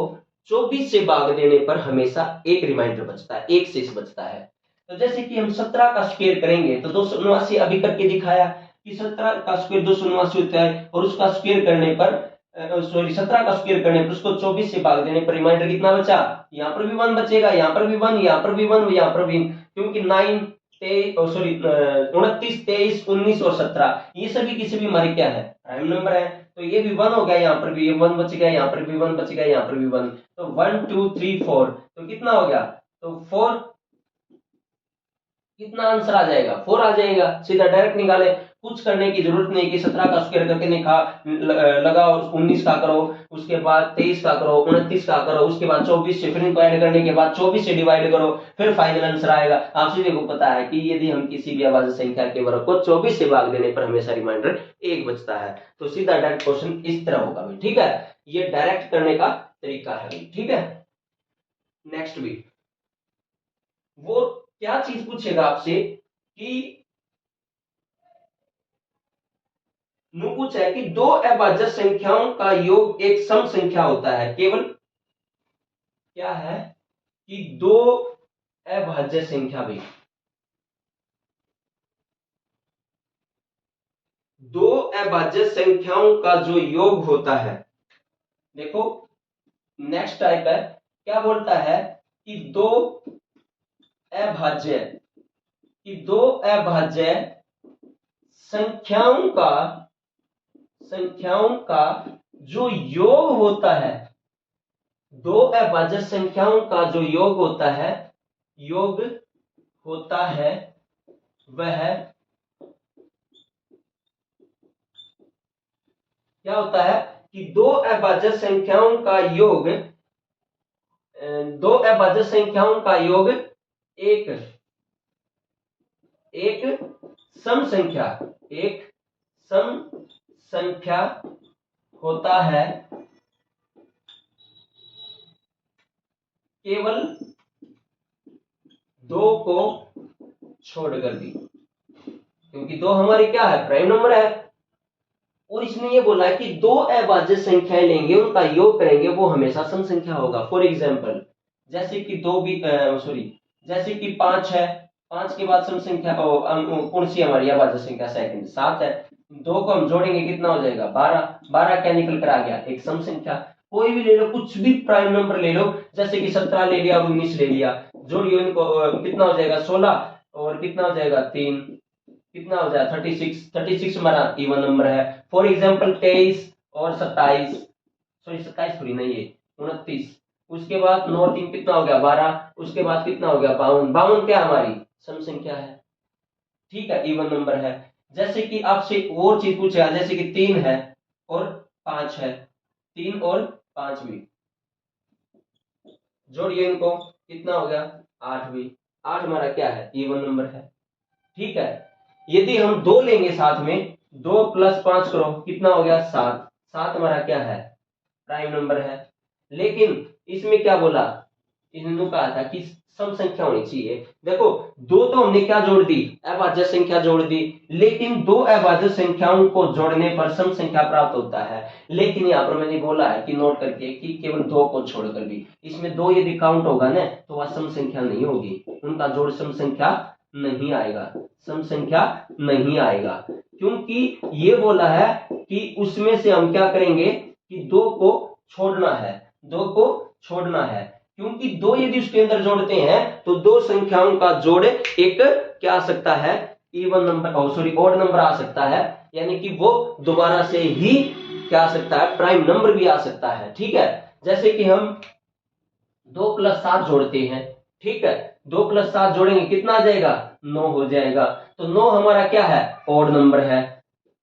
24 से भाग देने पर हमेशा एक रिमाइंडर बचता है, एक शेष बचता है। तो जैसे कि हम 17 का स्क्वायर करेंगे तो 279 अभी करके दिखाया कि 17 का स्क्वायर 279 होता है, और उसका स्क्वायर करने पर 17 का स्क्वायर करने पर उसको 24 से भाग देने पर रिमाइंडर कितना बचा, यहाँ पर भी 1 बचेगा, यहाँ पर भी 1, यहाँ पर भी 1, यहाँ पर भी, क्योंकि 29, 23, 19 और 17 ये सभी की सभी हमारी क्या है, प्राइम नंबर है। तो ये भी 1 हो गया, यहाँ पर भी 1 बच गया, यहाँ पर भी 1 बच गया, यहाँ पर भी 1, तो 1 2 3 4, तो कितना हो गया, तो 4, कितना आंसर आ जाएगा, 4 आ जाएगा, सीधा डायरेक्ट निकाले, कुछ करने की जरूरत नहीं कि 17 का स्क्वायर करके लगाओ, 19 का करो, उसके बाद 23 का करो, 29 का करो, उसके बाद 24 से, फिर इनको ऐड करने के बाद 24 से डिवाइड करो, फिर फाइनल आंसर आएगा। आप सभी को पता है कि यदि हम किसी भी अभाज्य संख्या के वर्ग को 24 से भाग देने पर हमेशा रिमाइंडर 1 बचता है। तो सीधा डायरेक्ट क्वेश्चन इस तरह होगा भाई, ठीक है। ये डायरेक्ट करने का तरीका है, ठीक है। नेक्स्ट भी वो क्या चीज पूछेगा आपसे कि पूछा है कि दो अभाज्य संख्याओं का योग एक सम संख्या होता है, केवल क्या है कि दो अभाज्य संख्या भी, दो अभाज्य संख्याओं का जो योग होता है, देखो नेक्स्ट टाइप है, क्या बोलता है कि दो अभाज्य संख्याओं का जो योग होता है, दो अभाज्य संख्याओं का जो योग होता है वह क्या होता है कि दो अभाज्य संख्याओं का योग, दो अभाज्य संख्याओं का योग एक सम संख्या होता है, केवल दो को छोड़कर भी, क्योंकि दो हमारी क्या है, प्राइम नंबर है। और इसने ये बोला है कि दो अभाज्य संख्याएं लेंगे, उनका योग करेंगे, वो हमेशा सम संख्या होगा। फॉर एग्जाम्पल जैसे कि जैसे कि 5 है, 5 के बाद सम संख्या कौन सी हमारी अभाज्य संख्या, सेकंड 7 है, 2 को हम जोड़ेंगे कितना हो जाएगा, 12 क्या निकल कर आ गया, एक सम संख्या। कोई भी ले लो, कुछ भी प्राइम नंबर ले लो, जैसे कि 17 ले लिया और 19 ले लिया, जोड़िए इनको, कितना हो जाएगा 16, और कितना हो जाएगा 3, कितना हो जाएगा 36 हमारा इवन नंबर है। फॉर एग्जाम्पल 23 और 27 थोड़ी नहीं है, 29, उसके बाद 9 और 3 कितना हो गया 12, उसके बाद कितना हो गया 52 क्या हमारी सम संख्या है, ठीक है, इवन नंबर है। जैसे कि आपसे और चीज पूछेगा, जैसे कि 3 है और 5 है, 3 और 5 भी जोड़िए इनको, कितना हो गया 8 भी, 8 हमारा क्या है, इवन नंबर है, ठीक है। यदि हम 2 लेंगे साथ में, 2 प्लस 5 करो, कितना हो गया 7, 7 हमारा क्या है, प्राइम नंबर है। लेकिन इसमें क्या बोला, इन्होंने कहा था कि सम संख्या होनी चाहिए। देखो 2 तो हमने क्या जोड़ दी, अभाज्य संख्या जोड़ दी, लेकिन 2 अभाज्य संख्याओं को जोड़ने पर सम संख्या प्राप्त होता है। लेकिन यहाँ पर मैंने बोला है कि नोट करके कि केवल 2 को छोड़कर भी, इसमें 2 यदि काउंट होगा ना तो वह सम संख्या नहीं होगी, उनका जोड़ सम संख्या नहीं आएगा, सम संख्या नहीं आएगा, क्योंकि ये बोला है कि उसमें से हम क्या करेंगे कि 2 को छोड़ना है, 2 को छोड़ना है, क्योंकि 2 यदि उसके अंदर जोड़ते हैं तो 2 संख्याओं का जोड़ एक क्या आ सकता है, इवन नंबर, ऑड नंबर आ सकता है, यानी कि वो दोबारा से ही क्या आ सकता है, प्राइम नंबर भी आ सकता है, ठीक है। जैसे कि हम 2 + 7 जोड़ते हैं, ठीक है, 2 + 7 जोड़ेंगे कितना आ जाएगा 9 हो जाएगा। तो 9 हमारा क्या है, ऑड नंबर है।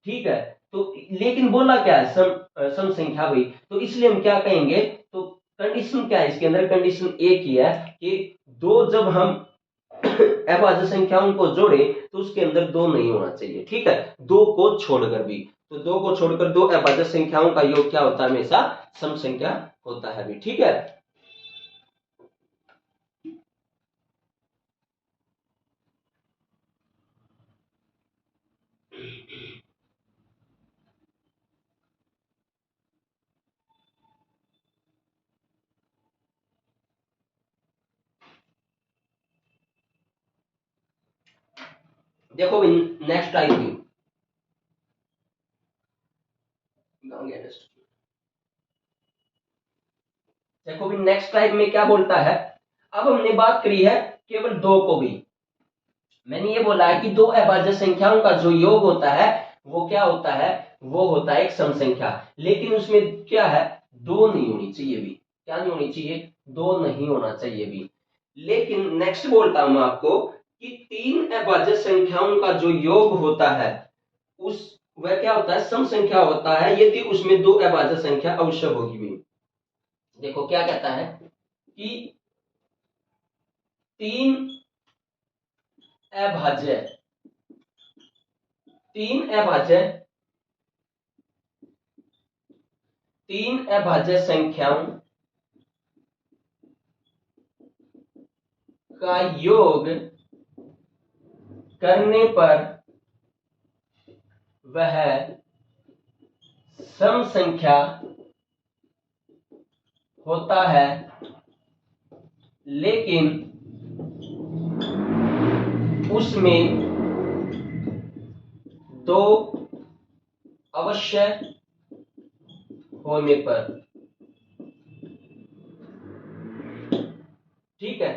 ठीक है, तो लेकिन बोला क्या है, सम संख्या भाई, तो इसलिए हम क्या कहेंगे, तो कंडीशन क्या है इसके अंदर, कंडीशन एक ही है कि दो जब हम अभाज्य संख्याओं को जोड़े तो उसके अंदर 2 नहीं होना चाहिए। ठीक है, 2 को छोड़कर भी, तो 2 को छोड़कर 2 अभाज्य संख्याओं का योग क्या होता है, हमेशा सम संख्या होता है भी। ठीक है, देखो नेक्स्ट टाइप की, देखो भी नेक्स्ट टाइप में क्या बोलता है। अब हमने बात करी है केवल 2 को भी, मैंने ये बोला है कि 2 अभाज्य संख्याओं का जो योग होता है वो क्या होता है, वो होता है एक सम संख्या। लेकिन उसमें क्या है, 2 नहीं होनी चाहिए भी। क्या नहीं होनी चाहिए, 2 नहीं होना चाहिए भी। लेकिन नेक्स्ट बोलता हूं मैं आपको कि 3 अभाज्य संख्याओं का जो योग होता है उस वह क्या होता है, सम संख्या होता है यदि उसमें 2 अभाज्य संख्या अवश्य होगी भी। देखो क्या कहता है कि 3 अभाज्य, 3 अभाज्य, 3 अभाज्य संख्याओं का योग करने पर वह सम संख्या होता है, लेकिन उसमें 2 अवश्य होने पर। ठीक है,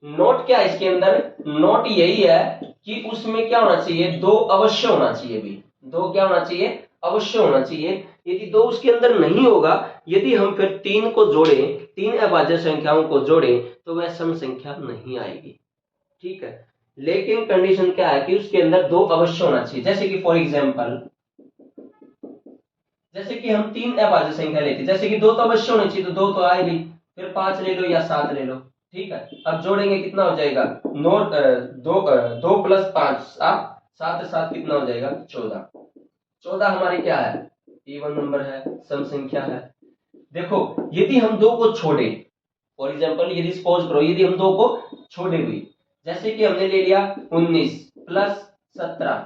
नोट क्या है इसके अंदर, नोट यही है कि उसमें क्या होना चाहिए, 2 अवश्य होना चाहिए भी। 2 क्या होना चाहिए, अवश्य होना चाहिए। यदि 2 उसके अंदर नहीं होगा, यदि हम फिर 3 को जोड़े, 3 अभाज्य संख्याओं को जोड़े तो वह सम संख्या नहीं आएगी। ठीक है, लेकिन कंडीशन क्या है कि उसके अंदर 2 अवश्य होना चाहिए। जैसे कि फॉर एग्जांपल, जैसे कि हम 3 अभाज्य संख्या लेते, जैसे कि 2 तो अवश्य होनी चाहिए, तो 2 तो आएगी, फिर 5 ले लो या 7 ले लो। ठीक है, अब जोड़ेंगे कितना हो जाएगा, 2 प्लस 5 7, 7 7 कितना हो जाएगा, 14। 14 हमारी क्या है, इवन नंबर है, सम संख्या है। देखो यदि हम 2 को छोड़े, फॉर एग्जांपल यदि सपोज करो यदि हम 2 को छोड़े हुई, जैसे कि हमने ले लिया 19 प्लस 17,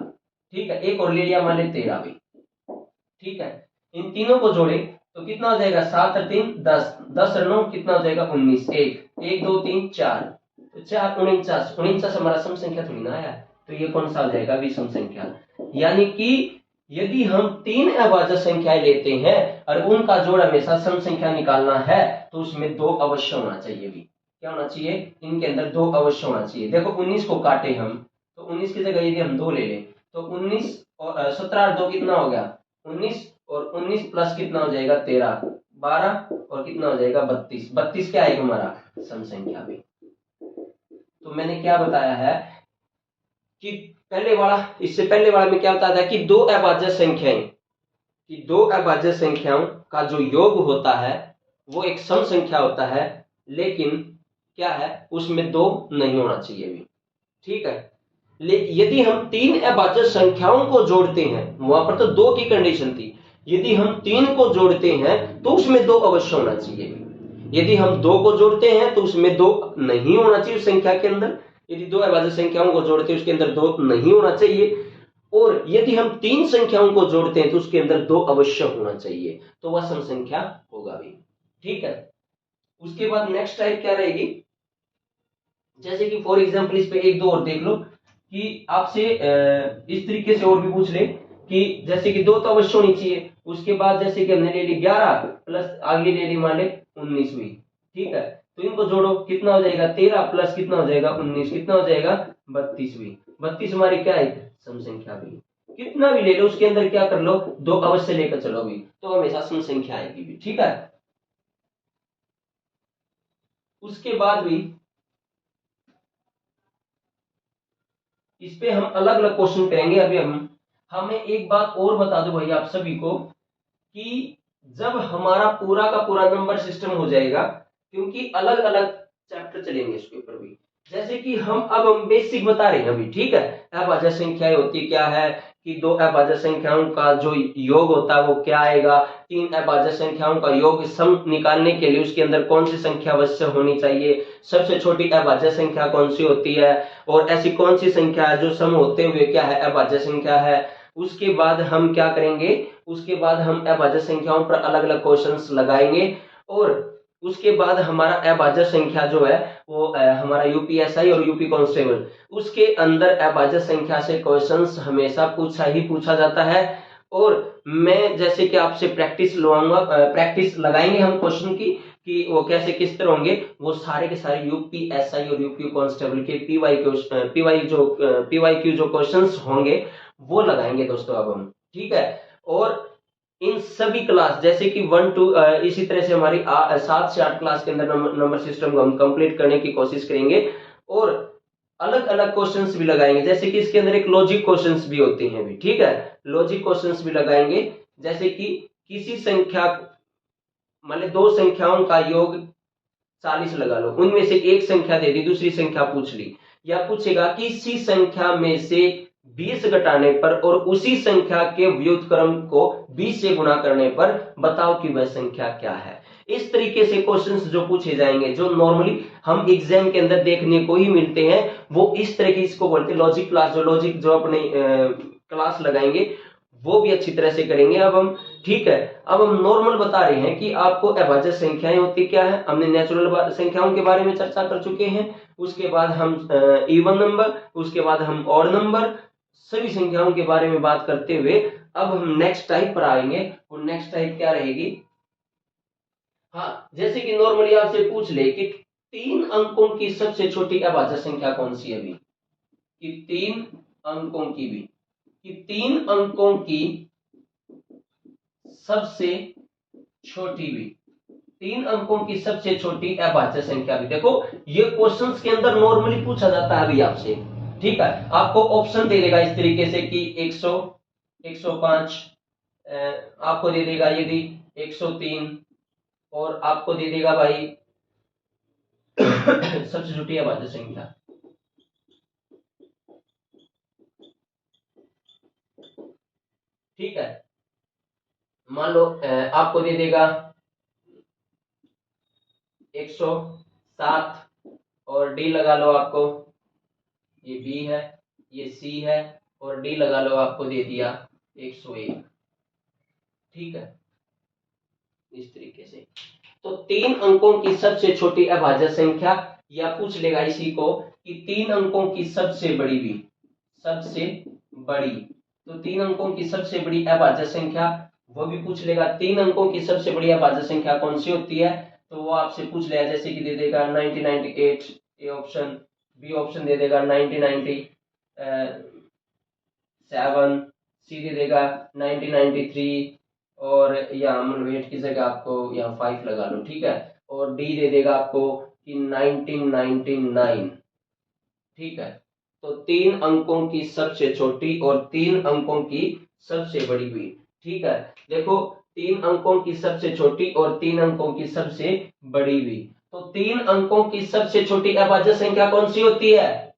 ठीक है, एक और ले लिया मान ले 13 भी। ठीक है, इन तीनों को जोड़े तो कितना हो जाएगा, 7 और 3 10, 10 और 9 कितना हो जाएगा, 19, 1 2 3 4, तो 4 49, 49 हमारा सम संख्या थोड़ी ना आया, तो ये कौन सा हो जाएगा, विषम संख्या। यानी कि यदि हम 3 अभाज्य संख्याएं लेते हैं और उनका जोड़ हमेशा सम संख्या निकालना है तो उसमें 2 अवश्य होना चाहिए भी। क्या होना चाहिए, इनके अंदर 2 अवश्य होना चाहिए। देखो 19 को काटे हम, तो 19 की जगह यदि हम 2 ले लें तो 19 और 17 और 2 कितना हो गया, 19, और 19 प्लस कितना हो जाएगा, 13, 12 और कितना हो जाएगा, 32। 32 क्या है हमारा, सम संख्या भी। तो मैंने क्या बताया है कि पहले वाला, इससे पहले वाला में क्या बताया था कि 2 अभाज्य संख्याएं, कि 2 अभाज्य संख्याओं का जो योग होता है वो एक सम संख्या होता है, लेकिन क्या है उसमें 2 नहीं होना चाहिए भी। ठीक है, यदि हम 3 अभाज्य संख्याओं को जोड़ते हैं, वहां पर तो 2 की कंडीशन थी, यदि हम 3 को जोड़ते हैं तो उसमें 2 अवश्य होना चाहिए। यदि हम 2 को जोड़ते हैं तो उसमें 2 नहीं होना चाहिए उस संख्या के अंदर। यदि 2 अभाज्य संख्याओं को जोड़ते हैं उसके अंदर 2 नहीं होना चाहिए, और यदि हम 3 संख्याओं को जोड़ते हैं तो उसके अंदर 2 अवश्य होना चाहिए, तो वह सम संख्या होगा भी। ठीक है, उसके बाद नेक्स्ट टाइप क्या रहेगी, जैसे कि फॉर एग्जांपल इस पे एक दो और देख लो कि आपसे इस तरीके से और भी पूछ ले कि जैसे कि 2 तो अवश्य होनी चाहिए, उसके बाद जैसे कि हमने ले ली 11 प्लस आगे ले ली मान ले 19 हुई। ठीक है, तो इनको जोड़ो कितना हो जाएगा, 13 प्लस कितना हो जाएगा 19, कितना हो जाएगा 32 हुई। 32 हमारी क्या है, सम संख्या भी। कितना भी ले लो उसके अंदर क्या कर लो, 2 अवश्य लेकर चलो भी, तो हमेशा सम संख्या आएगी भी। ठीक है, उसके बाद भी इस पे हम अलग अलग क्वेश्चन करेंगे। अभी हम हमें एक बात और बता दो भाई आप सभी को कि जब हमारा पूरा का पूरा नंबर सिस्टम हो जाएगा, क्योंकि अलग अलग चैप्टर चलेंगे इसके ऊपर भी, जैसे कि हम बेसिक बता रहे हैं अभी, ठीक है। अभाज्य संख्याएं होती क्या है कि दो अभाज्य संख्याओं का जो योग होता है वो क्या आएगा, तीन अभाज्य संख्याओं का योग सम निकालने के लिए उसके अंदर कौन सी संख्या अवश्य होनी चाहिए, सबसे छोटी अभाज्य संख्या कौन सी होती है, और ऐसी कौन सी संख्या है जो सम होते हुए क्या है अभाज्य संख्या है। उसके बाद हम क्या करेंगे, उसके बाद हम अभाज्य संख्याओं पर अलग अलग क्वेश्चंस लगाएंगे, और उसके बाद हमारा अभाज्य संख्या जो है वो हमारा यूपीएसआई और यूपी कांस्टेबल, उसके अंदर अभाज्य संख्या से क्वेश्चंस हमेशा पूछा ही पूछा जाता है। और मैं जैसे कि आपसे प्रैक्टिस लवाऊंगा, प्रैक्टिस लगाएंगे हम क्वेश्चन की कि वो कैसे किस तरह होंगे, वो सारे के सारे यूपीएसआई और यूपी कांस्टेबल के पीवाई क्यू जो क्वेश्चंस होंगे वो लगाएंगे दोस्तों अब हम, ठीक है। और इन सभी क्लास जैसे कि 1 to इसी तरह से हमारी 7 से 8 क्लास के अंदर नंबर सिस्टम को हम कंप्लीट करने की कोशिश करेंगे, और अलग अलग क्वेश्चंस भी लगाएंगे। जैसे कि इसके अंदर एक लॉजिक क्वेश्चंस भी होते हैं भी, ठीक है, लॉजिक क्वेश्चंस भी लगाएंगे। जैसे कि किसी संख्या, मान ली दो संख्याओं का योग 40 लगा लो, उनमें से एक संख्या दे दी, दूसरी संख्या पूछ ली, या पूछेगा किसी संख्या में से 20 घटाने पर और उसी संख्या के व्युत्क्रम को 20 से गुणा करने पर बताओ कि वह संख्या क्या है। इस तरीके से क्वेश्चंस जो पूछे जाएंगे, जो नॉर्मली हम एग्जाम के अंदर देखने को ही मिलते हैं, वो इस तरह की इसको बोलते हैं लॉजिक क्लास। जो लॉजिक जो अपने क्लास लगाएंगे वो भी अच्छी तरह से करेंगे अब हम, ठीक है। अब हम नॉर्मल बता रहे हैं कि आपको अभाज्य संख्याएं होती क्या है, हमने नेचुरल संख्याओं के बारे में चर्चा कर चुके हैं। उसके बाद हम इवन नंबर, उसके बाद हम ऑड नंबर, सभी संख्याओं के बारे में बात करते हुए अब हम नेक्स्ट टाइप पर आएंगे। और नेक्स्ट टाइप क्या रहेगी, हाँ, जैसे कि नॉर्मली आपसे पूछ ले कि 3 अंकों की सबसे छोटी अभाज्य संख्या कौन सी है अभी, कि 3 अंकों की भी, कि 3 अंकों की सबसे छोटी भी, 3 अंकों की सबसे छोटी अभाज्य संख्या भी। देखो ये क्वेश्चंस के अंदर नॉर्मली पूछा जाता है अभी आपसे, ठीक है। आपको ऑप्शन दे देगा इस तरीके से कि 100, 105, आपको दे देगा यदि 103, और आपको दे देगा भाई सबसे छोटी अभाज्य संख्या, ठीक है। मान लो आपको दे देगा 107, और डी लगा लो आपको, ये बी है, ये सी है, और डी लगा लो, आपको दे दिया 101, ठीक है, इस तरीके से। तो 3 अंकों की सबसे छोटी अभाज्य संख्या, या पूछ लेगा इसी को कि 3 अंकों की सबसे बड़ी भी, सबसे बड़ी, तो 3 अंकों की सबसे बड़ी अभाज्य संख्या वो भी पूछ लेगा। 3 अंकों की सबसे बड़ी अभाज्य संख्या कौन सी होती है, तो वो आपसे पूछ लेगा, जैसे कि दे देगा 1998, ए ऑप्शन, बी ऑप्शन दे देगा 1997, सी दे देगा 1993, और यहाँ 8 की जगह आपको यहाँ 5 लगा लो, ठीक है, और डी दे देगा आपको कि 1999, ठीक है। तो 3 अंकों की सबसे छोटी और 3 अंकों की सबसे बड़ी भी, ठीक है। देखो 3 अंकों की सबसे छोटी और 3 अंकों की सबसे बड़ी भी, तो 3 अंकों की सबसे छोटी अभाज्य संख्या कौन सी होती है,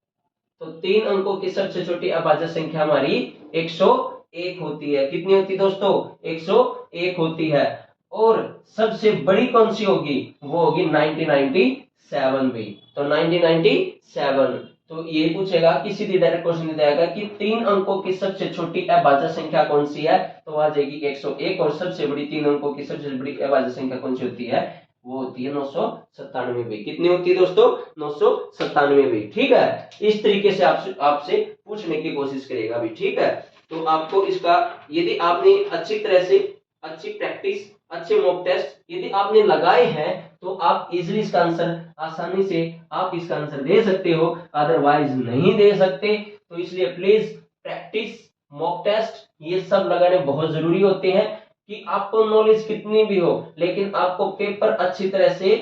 तो 3 अंकों की सबसे छोटी अभाज्य संख्या हमारी 101 होती है। कितनी होती है दोस्तों, 101 होती है। और सबसे बड़ी कौन सी होगी, वो होगी 1997 भी, तो 1997। तो ये पूछेगा कि सीधी डायरेक्ट क्वेश्चन दे जाएगा कि 3 अंकों की सबसे छोटी अभाज्य संख्या कौन सी है, तो आ जाएगी 101, और सबसे बड़ी 3 अंकों की सबसे बड़ी अभाज्य संख्या कौन सी होती है, वो होती है 997 भी। कितनी होती है दोस्तों, 997 भी, ठीक है। इस तरीके से आपसे पूछने की कोशिश करेगा भी, ठीक है। तो आपको इसका, यदि आपने अच्छी तरह से अच्छी प्रैक्टिस, अच्छे मॉक टेस्ट यदि आपने लगाए हैं, तो आप इजीली इसका आंसर आसानी से आप इसका आंसर दे सकते हो, अदरवाइज नहीं दे सकते। तो इसलिए प्लीज प्रैक्टिस, मॉक टेस्ट ये सब लगाने बहुत जरूरी होते हैं, कि आपको नॉलेज कितनी भी हो, लेकिन आपको पेपर अच्छी तरह से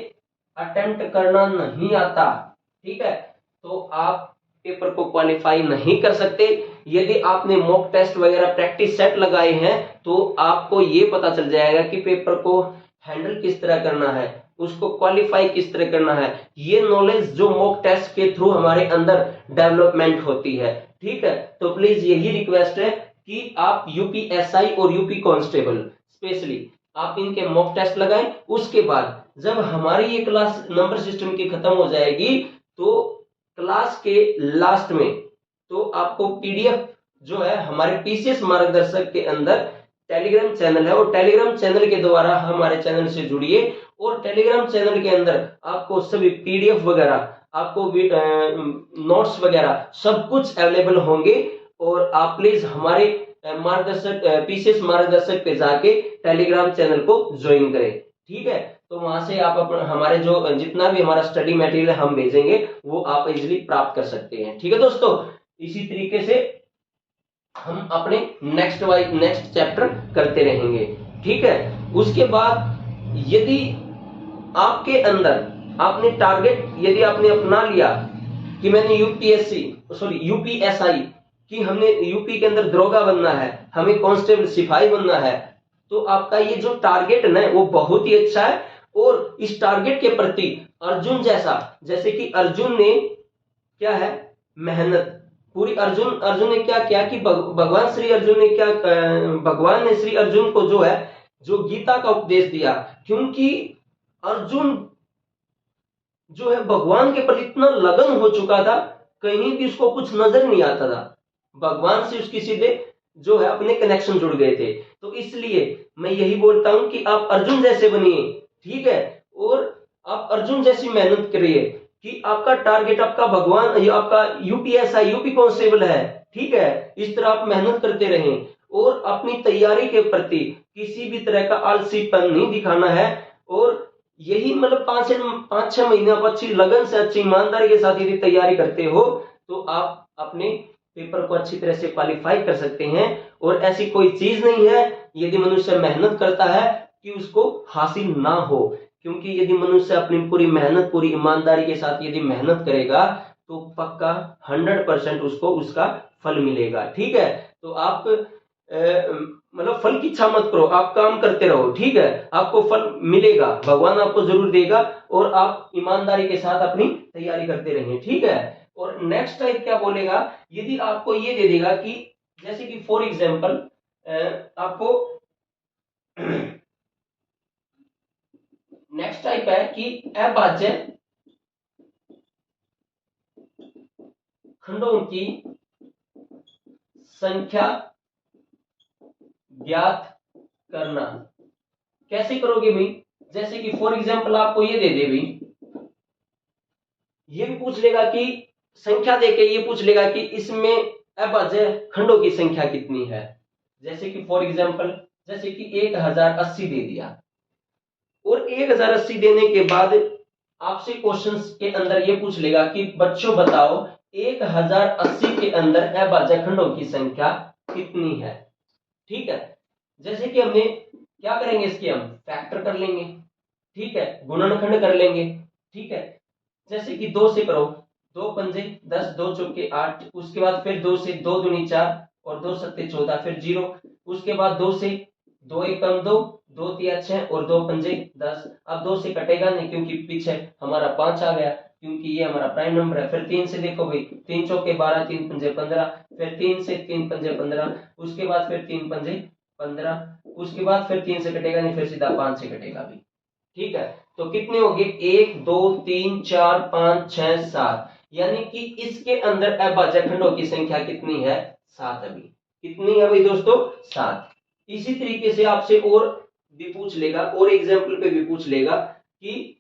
अटेम्प्ट करना नहीं आता, ठीक है, तो आप पेपर को क्वालिफाई नहीं कर सकते। यदि आपने मॉक टेस्ट वगैरह प्रैक्टिस सेट लगाए हैं तो आपको ये पता चल जाएगा कि पेपर को हैंडल किस तरह करना है, उसको क्वालिफाई किस तरह करना है। ये नॉलेज जो मॉक टेस्ट के थ्रू हमारे अंदर डेवलपमेंट होती है। ठीक है, तो प्लीज यही रिक्वेस्ट है कि आप यूपीएसआई और यूपी कांस्टेबल स्पेशली आप इनके मॉक टेस्ट लगाएं। उसके बाद जब हमारी ये क्लास नंबर सिस्टम की खत्म हो जाएगी तो क्लास के लास्ट में तो आपको पीडीएफ जो है हमारे पीसीएस मार्गदर्शक के अंदर टेलीग्राम चैनल है, और टेलीग्राम चैनल के द्वारा हमारे चैनल से जुड़िए, और टेलीग्राम चैनल के अंदर आपको सभी पीडीएफ वगैरह, आपको नोट्स वगैरह सब कुछ अवेलेबल होंगे। और आप प्लीज हमारे मार्गदर्शक पीसीएस मार्गदर्शक पे जाके टेलीग्राम चैनल को ज्वाइन करें। ठीक है, तो वहां से आप अपना हमारे जो जितना भी हमारा स्टडी मटेरियल हम भेजेंगे वो आप इजिली प्राप्त कर सकते हैं। ठीक है दोस्तों, इसी तरीके से हम अपने नेक्स्ट चैप्टर करते रहेंगे। ठीक है, उसके बाद यदि आपके अंदर आपने टारगेट यदि आपने अपना लिया कि मैंने यूपीएसआई कि हमने यूपी के अंदर दरोगा बनना है, हमें कांस्टेबल सिपाही बनना है, तो आपका ये जो टारगेट है ना वो बहुत ही अच्छा है। और इस टारगेट के प्रति अर्जुन जैसे कि अर्जुन ने क्या है मेहनत पूरी, अर्जुन ने क्या किया कि भगवान श्री अर्जुन ने क्या भगवान ने श्री अर्जुन को जो है जो गीता का उपदेश दिया, क्योंकि अर्जुन जो है भगवान के प्रति इतना लगन हो चुका था, कहीं भी उसको कुछ नजर नहीं आता था, भगवान से उसकी सीधे जो है अपने कनेक्शन जुड़ गए थे। तो इसलिए मैं यही बोलता हूं कि आप अर्जुन जैसे बनिए। ठीक है, और आप अर्जुन जैसी मेहनत करिए कि आपका टारगेट आपका भगवान आपका यूपीएसआई यूपी कांस्टेबल है। ठीक है, इस तरह आप मेहनत करते रहें और अपनी तैयारी के प्रति किसी भी तरह का आलसीपन नहीं दिखाना है। और यही मतलब 5-6 महीने आप अच्छी लगन से अच्छी ईमानदारी के साथ यदि तैयारी करते हो तो आप अपने पेपर को अच्छी तरह से क्वालिफाई कर सकते हैं। और ऐसी कोई चीज नहीं है यदि मनुष्य मेहनत करता है कि उसको हासिल ना हो, क्योंकि यदि मनुष्य अपनी पूरी मेहनत पूरी ईमानदारी के साथ यदि मेहनत करेगा तो पक्का 100% उसको उसका फल मिलेगा। ठीक है, तो आप मतलब फल की इच्छा मत करो, आप काम करते रहो। ठीक है, आपको फल मिलेगा, भगवान आपको जरूर देगा, और आप ईमानदारी के साथ अपनी तैयारी करते रहिए। ठीक है, और नेक्स्ट टाइप क्या बोलेगा, यदि आपको ये दे देगा कि जैसे कि फॉर एग्जांपल आपको नेक्स्ट टाइप है कि अभाज्य खंडों की संख्या ज्ञात करना। कैसे करोगे भाई, जैसे कि फॉर एग्जांपल आपको ये दे दे भाई, ये भी पूछ लेगा कि संख्या देके ये पूछ लेगा कि इसमें अभाज्य खंडों की संख्या कितनी है। जैसे कि फॉर एग्जांपल जैसे कि 1080 दे दिया, और 1080 देने के बाद आपसे क्वेश्चंस के अंदर ये पूछ लेगा कि बच्चों बताओ 1080 के अंदर अभाज्य खंडों की संख्या कितनी है। ठीक है, जैसे कि हमने क्या करेंगे, इसके हम फैक्टर कर लेंगे। ठीक है, गुणनखंड कर लेंगे। ठीक है, जैसे कि 2 से करो, 2 पंजे 10, 2 चौके 8, उसके बाद फिर 2 से 2 दूनी 4 और 2 सत्ते 14, फिर 0, उसके बाद 2 से 2 एकम 2, 2 तिया 6 और 2 पंजे 10। अब 2 से कटेगा नहीं क्योंकि पीछे हमारा 5 आ गया, क्योंकि ये हमारा प्राइम नंबर है। फिर 3 से देखो भाई, 3 चौके 12, 3 पंजे 15, फिर 3 से 3 पंजे 15, उसके बाद फिर 3 पंजे 15, उसके बाद फिर 3 से कटेगा नहीं, फिर सीधा 5 से कटेगा भी। ठीक है, तो कितने हो गए, 1 2 3 4 5 6 7, यानी कि इसके अंदर अभाज्य खंडों की संख्या कितनी है, 7। अभी कितनी है भाई दोस्तों, 7। इसी तरीके से आपसे और भी पूछ लेगा, और एग्जाम्पल पे भी पूछ लेगा कि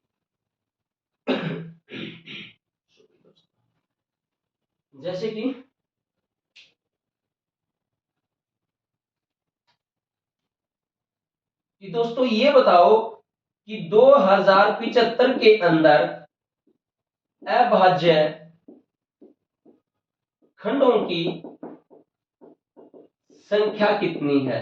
जैसे कि दोस्तों ये बताओ कि 2075 के अंदर अभाज्य खंडों की संख्या कितनी है।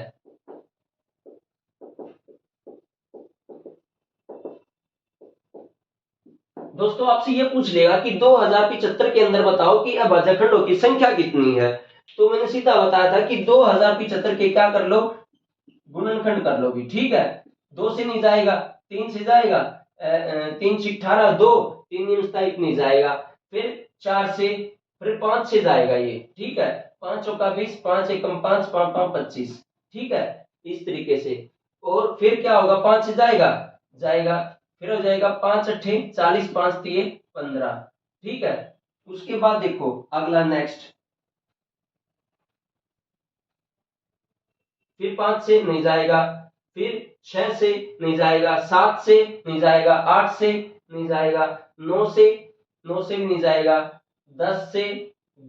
दोस्तों आपसे ये पूछ लेगा कि 2075 के अंदर बताओ कि अभाज्यखंडों की संख्या कितनी है। तो मैंने सीधा बताया था कि 2075 के क्या कर लो, गुणनखंड कर लो भी, ठीक है। 2 से नहीं जाएगा, 3 से जाएगा, 3 से 18 2, 3 निम्नता इतनी जाएगा, फिर 4 से, फिर 5 से जाएगा ये, ठीक है। 5 चौका 20, 5 एकम 5, 5 5 25, ठीक है, इस तरीके से। और फिर क्या होगा, 5 से जाएगा, जाएगा, फिर हो जाएगा 5 अट्ठे 40, 5 तिये 15, ठीक है। उसके बाद देखो अगला नेक्स्ट, फिर 5 से नहीं जाएगा, फिर 6 से नहीं जाएगा, 7 से नहीं जाएगा, 8 से नहीं जाएगा, 9 से भी नहीं जाएगा, 10 से,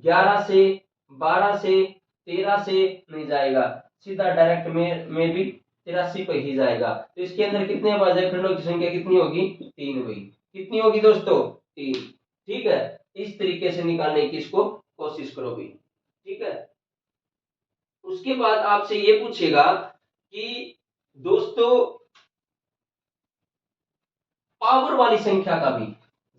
11 से, 12 से, 13 से नहीं जाएगा, सीधा डायरेक्ट में भी 83 पे ही जाएगा। तो इसके अंदर कितने अभाज्यखंडों की संख्या कितनी होगी, 3 हुई। कितनी होगी दोस्तों, 3, ठीक है। इस तरीके से निकालने की इसको कोशिश करो भी, ठीक है। उसके बाद आपसे ये पूछेगा कि दोस्तों पावर वाली संख्या का भी,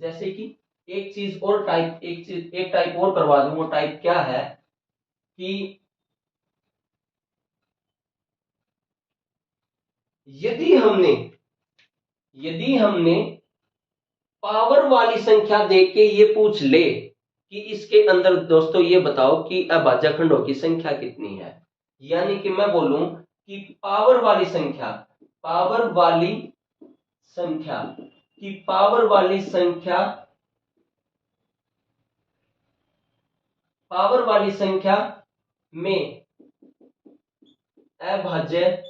जैसे कि एक चीज और टाइप, एक टाइप और करवा दूं, वो टाइप क्या है कि यदि हमने पावर वाली संख्या देख के ये पूछ ले कि इसके अंदर दोस्तों ये बताओ कि अभाज्यखंडों की संख्या कितनी है, यानी कि मैं बोलूं कि पावर वाली संख्या, पावर वाली संख्या की पावर वाली संख्या, पावर वाली संख्या में अभाज्य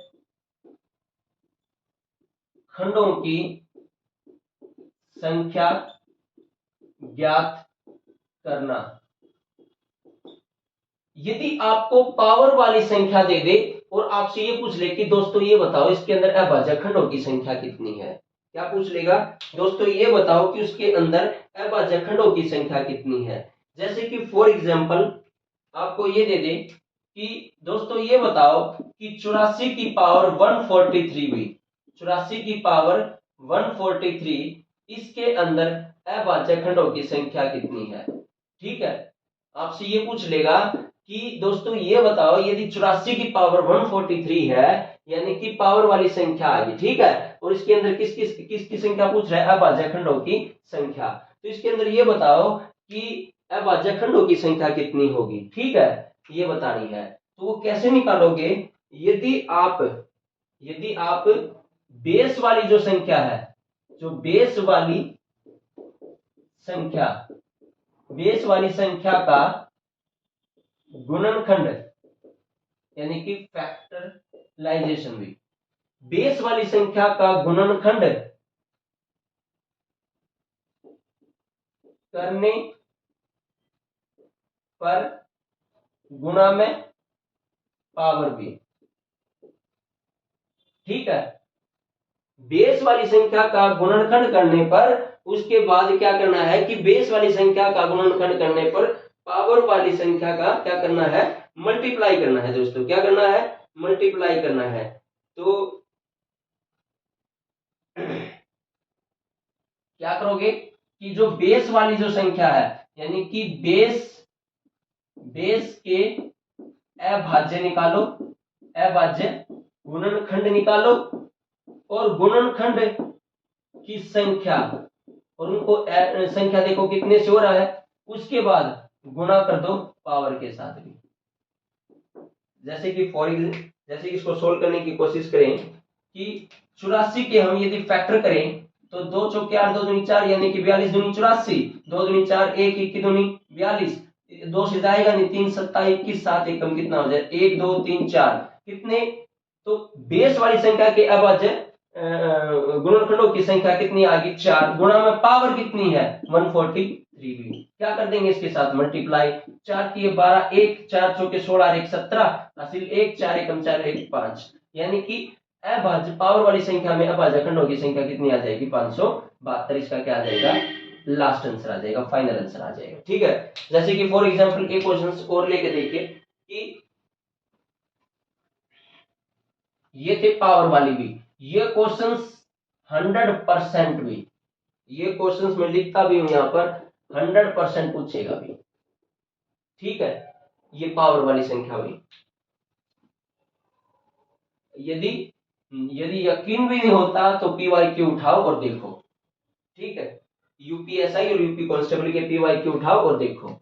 खंडों की संख्या ज्ञात करना। यदि आपको पावर वाली संख्या दे दे और आपसे ये पूछ ले कि दोस्तों ये बताओ इसके अंदर अभाज्यखंडों की संख्या कितनी है, क्या पूछ लेगा, दोस्तों ये बताओ कि उसके अंदर अभाज्यखंडों की संख्या कितनी है। जैसे कि फॉर एग्जांपल आपको ये दे दे कि दोस्तों ये बताओ कि 84 की पावर 143 हुई, 84 की पावर 143, इसके अंदर अभाज्यखंडों की संख्या कितनी है, ठीक है। आपसे ये पूछ लेगा कि दोस्तों ये बताओ यदि 84 की पावर 143 है, यानी कि पावर वाली संख्या आ गई, ठीक है, और इसके अंदर किसकी संख्या पूछ रहा है, अभाज्यखंडों की संख्या। तो इसके अंदर ये बताओ कि अभाज्यखंडों की संख्या कितनी होगी, ठीक है, ये बतानी है। तो वो कैसे निकालोगे, यदि आप बेस वाली जो संख्या है, जो बेस वाली संख्या का गुणनखंड, यानी कि फैक्टराइजेशन भी, बेस वाली संख्या का गुणनखंड करने पर गुणा में पावर भी, ठीक है। बेस वाली संख्या का गुणनखंड करने पर उसके बाद क्या करना है कि बेस वाली संख्या का गुणनखंड करने पर पावर वाली संख्या का क्या करना है, मल्टीप्लाई करना है दोस्तों, क्या करना है, मल्टीप्लाई करना है। तो क्या करोगे कि जो बेस वाली जो संख्या है, यानी कि बेस के अभाज्य निकालो, अभाज्य गुणनखंड निकालो, और गुणनखंड की संख्या, और उनको संख्या देखो कितने से हो रहा है, उसके बाद गुणा कर दो पावर के साथ भी। जैसे कि जैसे इसको सोल्व करने की कोशिश करें कि 84 के हम यदि फैक्टर करें तो 2 चौके 8, 2 दूनी 4, यानी कि 42 दूनी 84, 2 दूनी 4, 1 1 दूनी 42, 2 से जाएगा नहीं, 3 7 21, 7 एकम कितना हो जाए, 1 2 3 4, कितने, तो बेस वाली संख्या के अभाज्य गुणनखंडों की संख्या कितनी आ गई, 4, गुणा में पावर कितनी है 143 भी, क्या कर देंगे इसके साथ मल्टीप्लाई, 4 की 12, 1 4 चौके 16, 1 17, हासिल 1 4 एकम 4, 1 5, यानी कि अभाज्य पावर वाली संख्या में अभाज्यखंडों की संख्या कितनी आ जाएगी, 572। इसका क्या आ जाएगा, लास्ट आंसर आ जाएगा, फाइनल आंसर आ जाएगा, ठीक है। जैसे कि फॉर एग्जांपल एक क्वेश्चन और लेके देखिए कि ये थे पावर वाली भी, ये क्वेश्चंस 100% भी, ये क्वेश्चंस में लिखता भी हूं यहाँ पर, 100% पूछेगा भी। ठीक है, ये पावर वाली संख्या हुई। यदि यदि यकीन भी नहीं होता तो PYQ उठाओ और देखो। ठीक है, यूपीएसआई और यूपी कांस्टेबल के PYQ उठाओ और देखो।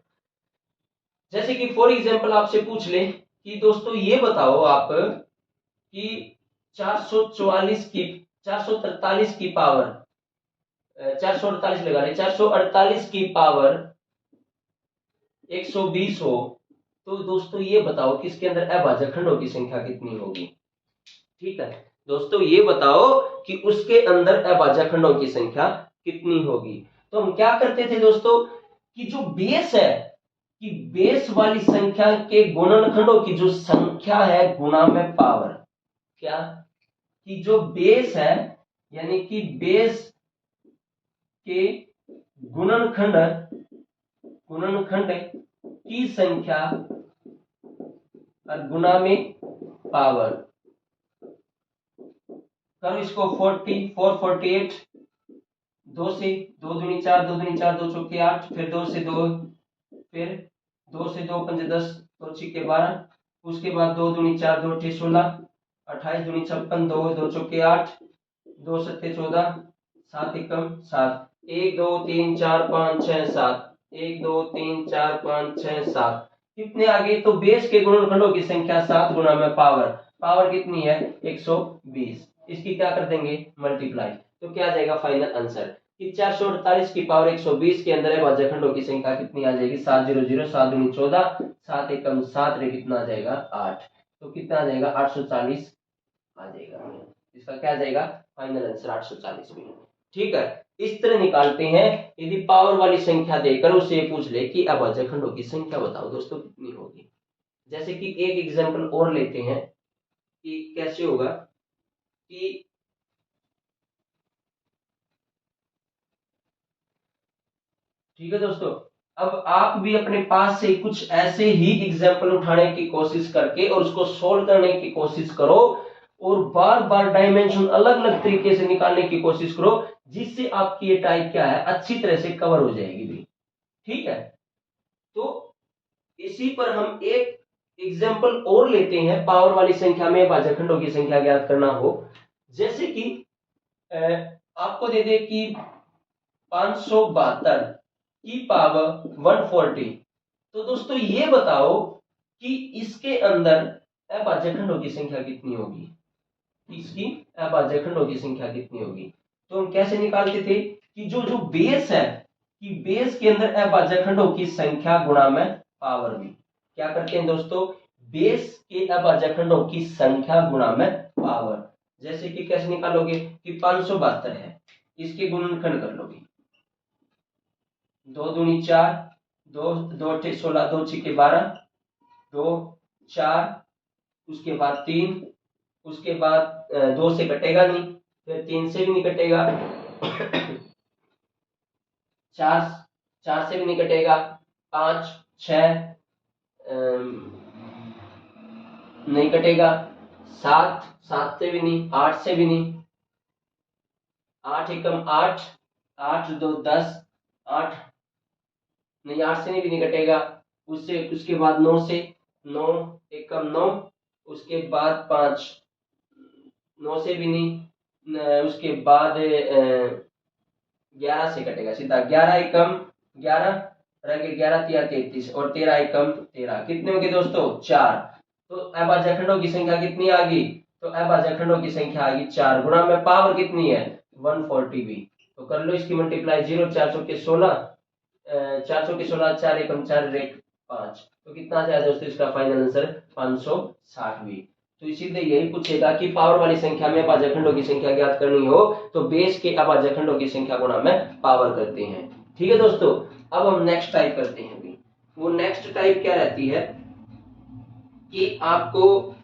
जैसे कि फॉर एग्जांपल आपसे पूछ ले कि दोस्तों ये बताओ आप कि 443 की पावर 448 लगा रहे, 448 की पावर 120 हो, तो दोस्तों ये बताओ कि इसके अंदर अभाज्य खंडों की संख्या कितनी होगी। ठीक है दोस्तों, ये बताओ कि उसके अंदर अभाज्य खंडों की संख्या कितनी होगी। तो हम क्या करते थे दोस्तों कि जो बेस है कि बेस वाली संख्या के गुणनखंडों की जो संख्या है गुणा में पावर, क्या कि जो बेस है यानी कि बेस के गुणनखंड की संख्या और गुणा में पावर। करो इसको 448, 2 से 2 दूनी 4, 2 दूनी 4, 2 चौके 8, फिर 2 से 2, फिर 2 से 2 पंजे 10, 2 छिक्के 12, उसके बाद 2 दूनी 4, 2 अट्ठे 16, 28 दूनी 56, 2 चौके 8, 2 सत्ते 14, 7 एकम 7, 1 2 3 4 5 6 7, 1 2 3 4 5 6 7, कितने आगे तो बेस के गुणनखंडों की संख्या 7 गुना में पावर कितनी है 120। इसकी क्या कर देंगे मल्टीप्लाई, तो क्या आ जाएगा फाइनल आंसर कि 448 की पावर 120 के अंदर अभाज्य खंडों की संख्या कितनी आ जाएगी 700, 7 दूनी 14, 7 एकम 7 रे कितना आ जाएगा 8, तो कितना आ जाएगा 840 आ जाएगा। इसका क्या आ जाएगा फाइनल आंसर 840 भी। ठीक है, इस तरह निकालते हैं। यदि पावर वाली संख्या देकर उससे पूछ ले कि अभाज्य खंडों की संख्या बताओ दोस्तों कितनी होगी। जैसे कि एक एग्जांपल और लेते हैं कि कैसे होगा कि ठीक है दोस्तों, अब आप भी अपने पास से कुछ ऐसे ही एग्जाम्पल उठाने की कोशिश करके और उसको सोल्व करने की कोशिश करो और बार बार डायमेंशन अलग अलग तरीके से निकालने की कोशिश करो, जिससे आपकी ये टाइप क्या है अच्छी तरह से कवर हो जाएगी भी। ठीक है, तो इसी पर हम एक एग्जाम्पल और लेते हैं, पावर वाली संख्या में भाज्य खंडों की संख्या ज्ञात करना हो। जैसे कि आपको दे दे कि 572 की पावर 140, तो दोस्तों ये बताओ कि इसके अंदर अभाज्य खंडों की संख्या कितनी होगी, इसकी अभाज्य खंडों की संख्या कितनी होगी। तो हम कैसे निकालते थे कि जो जो बेस है कि बेस के अंदर अभाज्य खंडों की संख्या गुणा में पावर भी, क्या करते हैं दोस्तों बेस के अभाज्य खंडों की संख्या गुणा में पावर। जैसे कि कैसे निकालोगे कि 572 है, इसके गुणनखंड कर लोगे, 2 दूनी 4, 2 2 अट्ठे 16, 2 छिक्के 12, 2 4, उसके बाद 3, उसके बाद 2 से कटेगा नहीं, फिर 3 से भी नहीं कटेगा, 4 से भी नहीं कटेगा, 5 6 नहीं कटेगा, 7 से भी नहीं, 8 से भी नहीं, 8 एकम 8, 8 2 10, 8 नहीं, 8 से भी नहीं कटेगा, उससे उसके बाद 9 से, 9 एकम 9, उसके बाद 5, 9 से भी नहीं, उसके बाद 11 से कटेगा सीधा, 11 एकम 11 रह गए, 11 तिया 33 और 13 एकम 13, कितने हो गए दोस्तों 4। तो अभाज्य खंडों की संख्या कितनी आ गई, तो अभाज्य खंडों की संख्या आ गई 4 गुणा में पावर कितनी है 140 भी। तो कर लो इसकी मल्टीप्लाई, 0 4 चौके 16, 4 चौके 16, 4 एकम 4 रेख 5, तो कितना आ जाएगा दोस्तों इसका फाइनल आंसर 560 भी। तो इसीलिए यही पूछेगा कि पावर वाली संख्या में अभाज्य खंडों की संख्या ज्ञात करनी हो तो बेस के अभाज्य खंडों की संख्या गुणा में पावर करते हैं। ठीक है दोस्तों, अब हम नेक्स्ट टाइप करते हैं अभी। वो नेक्स्ट टाइप क्या रहती है कि आपको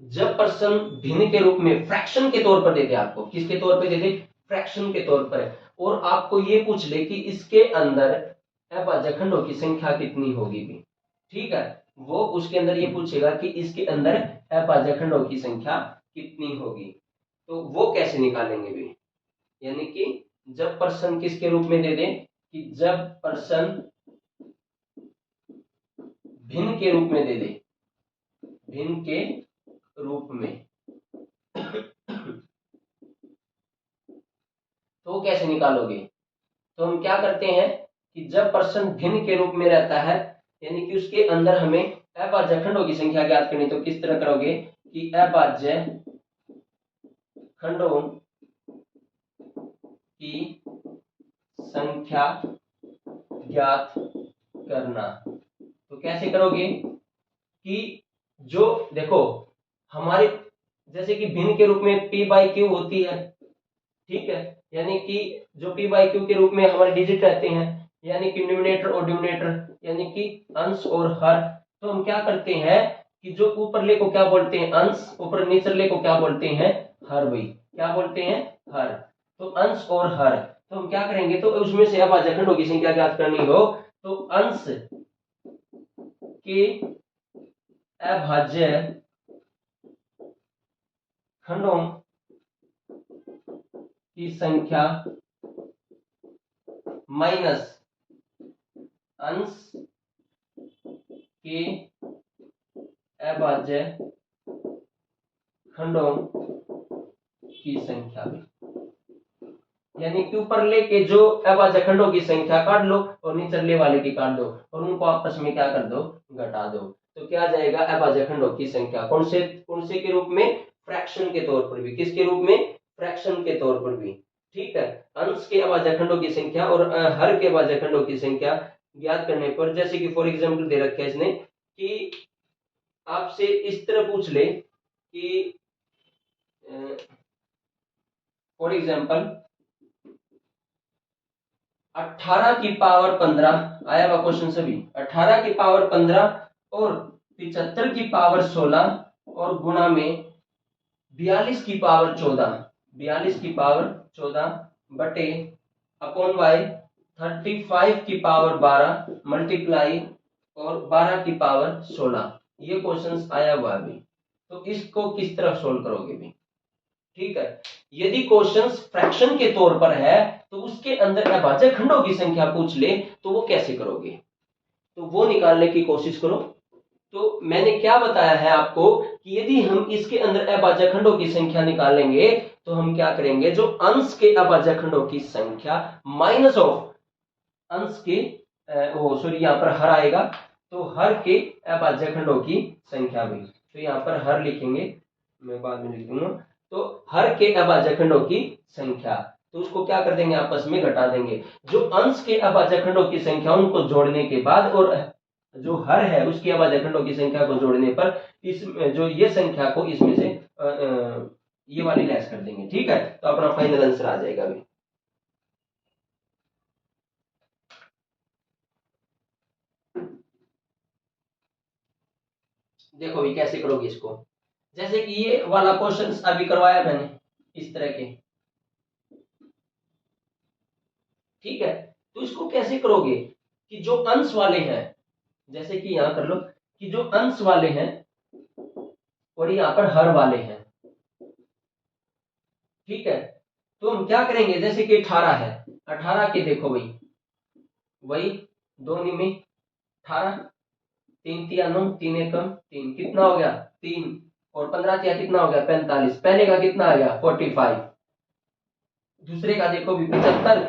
जब प्रश्न भिन्न के रूप में फ्रैक्शन के तौर पर देते, आपको किसके तौर पर देते फ्रैक्शन के तौर पर, और आपको ये पूछ ले कि इसके अंदर अभाज्य खंडों की संख्या कितनी होगी भी। ठीक है, वो उसके अंदर ये पूछेगा कि इसके अंदर अभाज्य खंडों की संख्या कितनी होगी, तो वो कैसे निकालेंगे भी। यानी कि जब पर्सन किसके रूप में दे दे, कि जब पर्सन भिन्न के रूप में दे दे, भिन्न के रूप में, तो कैसे निकालोगे? तो हम क्या करते हैं कि जब पर्सन भिन्न के रूप में रहता है, यानी कि उसके अंदर हमें अभाज्य खंडों की संख्या ज्ञात करनी, तो किस तरह करोगे कि अभाज्य खंडों की संख्या ज्ञात करना। तो कैसे करोगे कि जो देखो हमारे जैसे कि भिन्न के रूप में p बाई क्यू होती है, ठीक है, यानी कि जो p बाई क्यू के रूप में हमारे डिजिट रहते हैं, यानी कि न्यूमरेटर और डिनोमिनेटर, यानी कि अंश और हर। तो हम क्या करते हैं कि जो ऊपरले को क्या बोलते हैं, अंश, ऊपर निचले को क्या बोलते हैं, हर। भाई क्या बोलते हैं, हर। तो अंश और हर, तो हम क्या करेंगे, तो उसमें से अभाज्य खंडों की संख्या ज्ञात करनी हो तो अंश के अभाज्य खंडों की संख्या माइनस अंश के अभाज्य खंडों की संख्या भी, यानी कि ऊपरले के जो अभाज्य खंडों की संख्या काट लो और निचले वाले की काट दो और उनको आपस में क्या कर दो, घटा दो। तो क्या आ जाएगा, अभाज्य खंडों की संख्या कौन से के रूप में, फ्रैक्शन के तौर पर भी। किसके रूप में, फ्रैक्शन के तौर पर भी, ठीक है। अंश के अभाज्य खंडों की संख्या और हर के अभाज्य खंडों की संख्या ज्ञात करने पर, जैसे कि फॉर एग्जाम्पल दे रखा है इसने कि आपसे इस तरह पूछ ले कि फॉर एग्जाम्पल 18 की पावर 15 आया हुआ क्वेश्चन सभी, 18 की पावर 15 और 75 की पावर 16 और गुणा में 42 की पावर 14, 42 की पावर 14 बटे अपॉन बाय 35 की पावर 12 मल्टीप्लाई और 12 की पावर 16। ये क्वेश्चंस आया हुआ अभी। तो इसको किस तरह सोल्व करोगे भी, ठीक है। यदि क्वेश्चंस फ्रैक्शन के तौर पर है तो उसके अंदर अभाज्य खंडों की संख्या पूछ ले तो वो कैसे करोगे, तो वो निकालने की कोशिश करो। तो मैंने क्या बताया है आपको कि यदि हम इसके अंदर अभाज्य खंडों की संख्या निकालेंगे तो हम क्या करेंगे, जो अंश के अभाज्य खंडों की संख्या माइनस ऑफ अंश के सॉरी यहाँ पर हर आएगा, तो हर के अभाज्य खंडों की संख्या भी, तो यहाँ पर हर लिखेंगे, मैं बाद में लिख दूंगा। तो हर के अभाज्य खंडों की संख्या, तो उसको क्या कर देंगे, आपस में घटा देंगे। जो अंश के अभाज्य खंडों की संख्या उनको जोड़ने के बाद और जो हर है उसकी अभाज्य खंडों की संख्या को जोड़ने पर इस जो ये संख्या को इसमें से ये वाली लेस कर देंगे, ठीक है। तो अपना फाइनल आंसर आ जाएगा अभी। देखो भी कैसे करोगे इसको, जैसे कि ये वाला क्वेश्चन अभी करवाया मैंने इस तरह के, ठीक है। तो इसको कैसे करोगे कि जो अंश वाले हैं, जैसे कि यहां कर लो कि जो अंश वाले हैं और यहां पर हर वाले हैं, ठीक है। तो हम क्या करेंगे, जैसे कि 18 है, 18 के देखो भाई वही दो निमी 18, 3 तिया 9, 3 एकम 3, कितना हो गया 3, और 15 तिया कितना हो गया 45, पहले का कितना आ गया 45, दूसरे का देखो भी 75,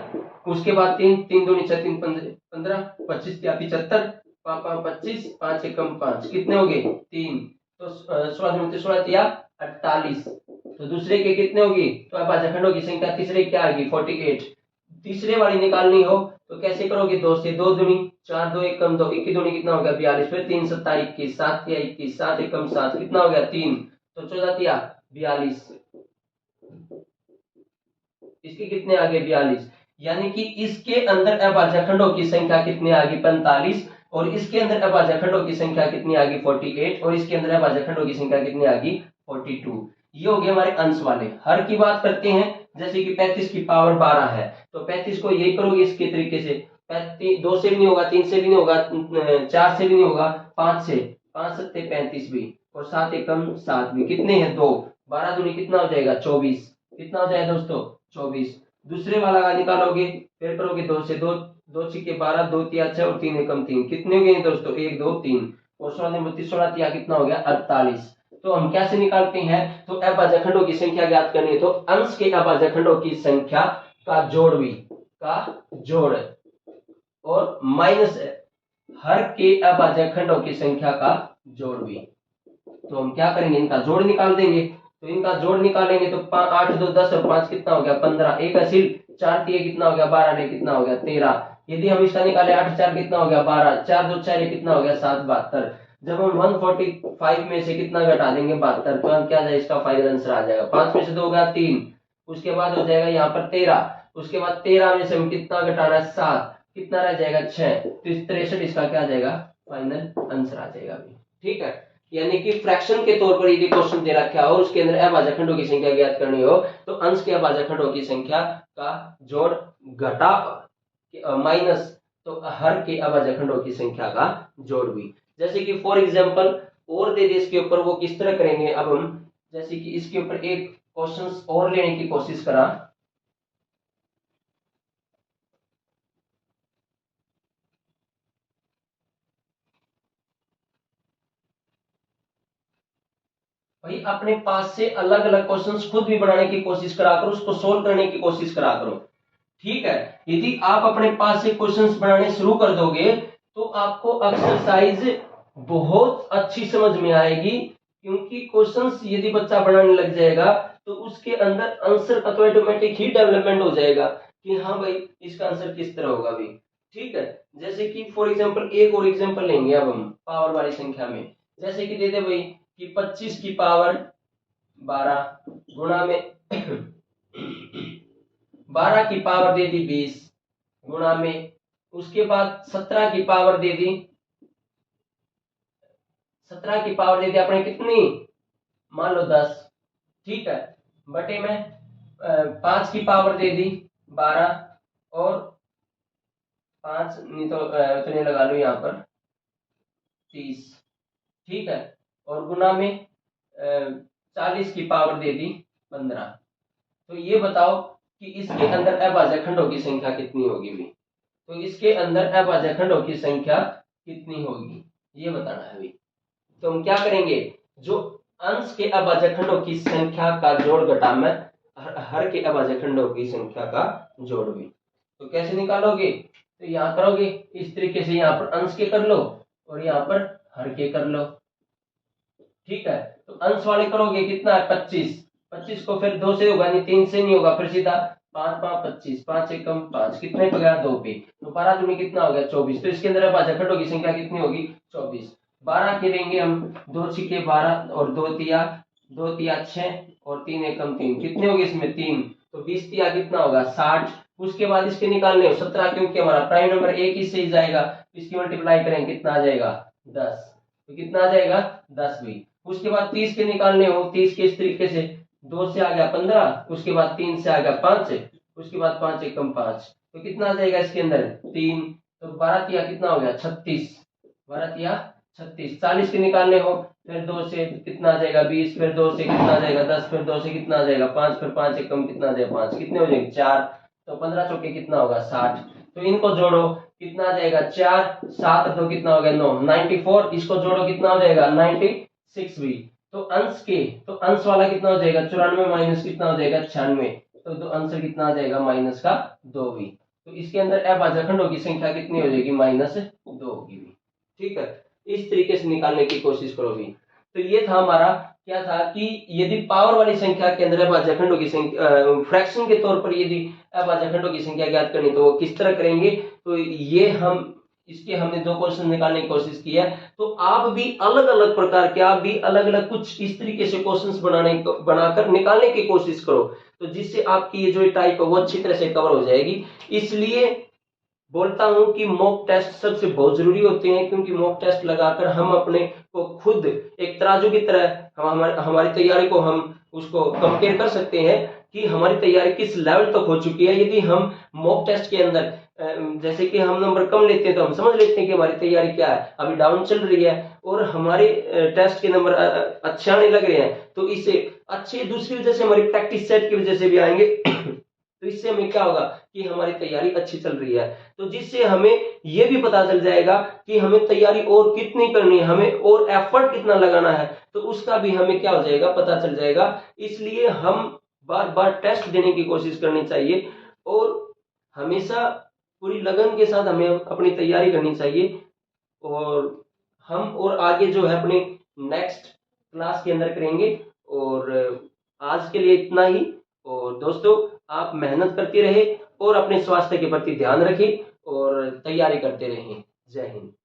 उसके बाद 3 3 दूनी 6 3 15, 25 तिया 75, 25, 5 एकम 5, कितने हो गए 3, तो 16 दूनी 16 तिया 48, तो दूसरे के कितने होगी, तो अभाज्य खंडों की संख्या तीसरे क्या आएगी 48। तीसरे वाली निकालनी हो तो कैसे करोगे, 2 से 2 दूनी 4, 2 एकम 2, 21 दूनी कितना हो गया 42, फिर 3 7 21, 7 तिया 21, 7 एकम 7, कितना हो गया 3, तो 14 तिया 42, इसके कितने आ गए 42, यानी कि इसके अंदर अभाज्य खंडों की संख्या कितनी आ गई 45 और इसके अंदर अभाज्य खंडों की संख्या कितनी आ गई 48 और इसके अंदर अभाज्य खंडों की संख्या कितनी आ गई 42। ये हो गए हमारे अंश वाले। हर की बात करते हैं, जैसे कि 35 की पावर 12 है तो 35 को यही करोगे इसके तरीके से, 2 से भी नहीं होगा, 3 से भी नहीं होगा, 4 से भी नहीं होगा, 5 से, 5 सत्ते 35 भी और 7 एकम 7 भी, कितने हैं 2, 12 दूनी कितना हो जाएगा 24, कितना हो जाएगा दोस्तों 24, दूसरे वाला का निकालोगे, फिर करोगे 2 से 2, 2 छिके 12, 2 तिया 6 और 3 एकम 3, कितने हो गए दोस्तों 1 2 3 और 16 32 16 तिया कितना हो गया 48। तो हम कैसे निकालते हैं, तो अभाज्यखंडों की संख्या ज्ञात करनी है तो अंश के अभाज्यखंडों की संख्या का जोड़ भी का जोड़ और माइनस हर के अभाज्यखंडों की संख्या का जोड़ भी। तो हम क्या करेंगे, इनका जोड़ निकाल देंगे। तो इनका जोड़ निकालेंगे तो 8 2 10 और 5 कितना हो गया 15, एक असील 4 तिये कितना हो गया 12, कितना हो गया 13। यदि हम इसका निकाले 8 4 कितना हो गया 12, 4 2 4 कितना हो गया 7 72। जब हम 145 में से कितना घटा देंगे 72, तो हम क्या जाए इसका फाइनल आंसर आ जाएगा। 5 में से 2 गया 3, उसके बाद हो जाएगा यहाँ पर 13, उसके बाद 13 में से हम कितना घटाना है 7, कितना रह जाएगा 6, तो 63 इसका क्या आ जाएगा फाइनल आंसर आ जाएगा। ठीक है, यानी कि फ्रैक्शन के तौर पर यदि क्वेश्चन दे रखा हो और उसके अंदर अभाज्यखंडों की संख्या ज्ञात करनी हो तो अंश के अभाज्यखंडों की संख्या का जोड़ घटा माइनस तो हर के अभाज्यखंडों की संख्या का जोड़ भी। जैसे कि फॉर एग्जांपल और दे दे इसके ऊपर, वो किस तरह करेंगे अब हम, जैसे कि इसके ऊपर एक क्वेश्चन और लेने की कोशिश करा। भाई अपने पास से अलग अलग क्वेश्चंस खुद भी बनाने की कोशिश करा करो, उसको सोल्व करने की कोशिश करा करो। ठीक है, यदि आप अपने पास से क्वेश्चंस बनाने शुरू कर दोगे तो आपको एक्सरसाइज बहुत अच्छी समझ में आएगी, क्योंकि क्वेश्चंस यदि बच्चा बनाने लग जाएगा तो उसके अंदर आंसर का तो ऑटोमेटिक ही डेवलपमेंट हो जाएगा कि हाँ भाई इसका आंसर किस तरह होगा भी। ठीक है, जैसे कि फॉर एग्जांपल एक और एग्जांपल लेंगे अब हम पावर वाली संख्या में। जैसे कि दे दे भाई कि 25 की पावर 12 गुणा में 12 की पावर दे दी 20 गुणा में, उसके बाद 17 की पावर दे दी, 17 की पावर दे दी आपने कितनी मान लो 10। ठीक है, बटे में 5 की पावर दे दी 12 और 5 नहीं तो उतने लगा लो यहाँ पर 30। ठीक है, और गुना में 40 की पावर दे दी 15। तो ये बताओ कि इसके अंदर अभाज्यखंडों की संख्या कितनी होगी भी, तो इसके अंदर अभाज्यखंडों की संख्या कितनी होगी ये बताना है भी। तो हम क्या करेंगे, जो अंश के अभाज्यखंडों की संख्या का जोड़ घटा में हर के अभाज्यखंडों की संख्या का जोड़ भी। तो कैसे निकालोगे, तो यहाँ करोगे इस तरीके से, यहाँ पर अंश के कर लो और यहाँ पर हर के कर लो। ठीक है, तो अंश वाले करोगे कितना है 25, 25 को फिर 2 से होगा नहीं, 3 से नहीं होगा, फिर सीधा 5 5 25, 5 एकम 5, कितने पे गया 2 पे, तो 12 दूनी कितना हो गया 24। तो इसके अंदर अभाज्यखंडों की संख्या कितनी होगी 24। 12 के लेंगे हम, 2 छिके 12 और 2 तिया 6 और 3 एकम 3, कितने हो गए इसमें 3, तो 20 तिया कितना होगा 60। उसके बाद इसके निकालने हो 17, क्योंकि हमारा प्राइम नंबर एक ही से ही जाएगा, इसकी मल्टीप्लाई करेंगे कितना आ जाएगा 10, तो कितना आ जाएगा 10 भी। उसके बाद 30 के निकालने हो, 30 के इस तरीके से 2 से आ गया 15, उसके बाद 3 से आ गया 5, उसके बाद 5 एकम 5, तो कितना आ जाएगा इसके अंदर 3, तो 12 तिया कितना हो गया 36, 12 तिया 36। 40 के निकालने हो, फिर 2 से कितना आ जाएगा 20, फिर 2 से कितना आ जाएगा 10, फिर 2 से कितना आ जाएगा 5, फिर 5 एकम कितना आ जाएगा 5, कितने हो जाएंगे 4, तो 15 चौके कितना होगा 60। तो इनको जोड़ो कितना आ जाएगा 4 7 तो कितना हो गया 9 94, इसको जोड़ो कितना हो जाएगा 96 भी। तो अंश वाला कितना हो जाएगा 94 माइनस कितना हो जाएगा 96, तो आंसर कितना आ जाएगा माइनस का 2 भी। तो इसके अंदर अभाज्यखंडों की संख्या कितनी हो जाएगी -2 होगी भी। ठीक है, इस तरीके से निकालने की कोशिश करो भी। तो ये था हमारा क्या था कि यदि पावर वाली संख्या के अंदर अभाज्यखंडों की संख्या फ्रैक्शन के तौर पर यदि अभाज्यखंडों की संख्या ज्ञात करनी तो वो किस तरह करेंगे। तो ये हमने 2 क्वेश्चन निकालने की कोशिश की है। तो आप भी अलग अलग प्रकार के, आप भी अलग अलग कुछ इस तरीके से क्वेश्चंस बनाकर निकालने की कोशिश करो, तो जिससे आपकी ये जो टाइप है वो अच्छी तरह से कवर हो जाएगी। इसलिए बोलता हूं कि मॉक टेस्ट सबसे बहुत जरूरी होते हैं, क्योंकि मॉक टेस्ट लगाकर हम अपने को खुद एक तराजू की तरह हमारी तैयारी को हम उसको कंपेयर कर सकते हैं कि हमारी तैयारी किस लेवल तक हो चुकी है। यदि हम मॉक टेस्ट के अंदर जैसे कि हम नंबर कम लेते हैं तो हम समझ लेते हैं कि हमारी तैयारी क्या है, अभी डाउन चल रही है, और हमारे टेस्ट के नंबर अच्छे आने लग रहे हैं, तो इससे अच्छे दूसरी वजह से हमारी प्रैक्टिस सेट की वजह से भी आएंगे तो इससे हमें क्या होगा कि हमारी तैयारी अच्छी चल रही है, तो जिससे हमें ये भी पता चल जाएगा कि हमें तैयारी और कितनी करनी है, हमें और एफर्ट कितना लगाना है, तो उसका भी हमें क्या हो जाएगा, पता चल जाएगा। इसलिए हम बार बार टेस्ट देने की कोशिश करनी चाहिए और हमेशा पूरी लगन के साथ हमें अपनी तैयारी करनी चाहिए। और हम और आगे जो है अपने नेक्स्ट क्लास के अंदर करेंगे। और आज के लिए इतना ही। और दोस्तों, आप मेहनत करते रहे और अपने स्वास्थ्य के प्रति ध्यान रखें और तैयारी करते रहें। जय हिंद।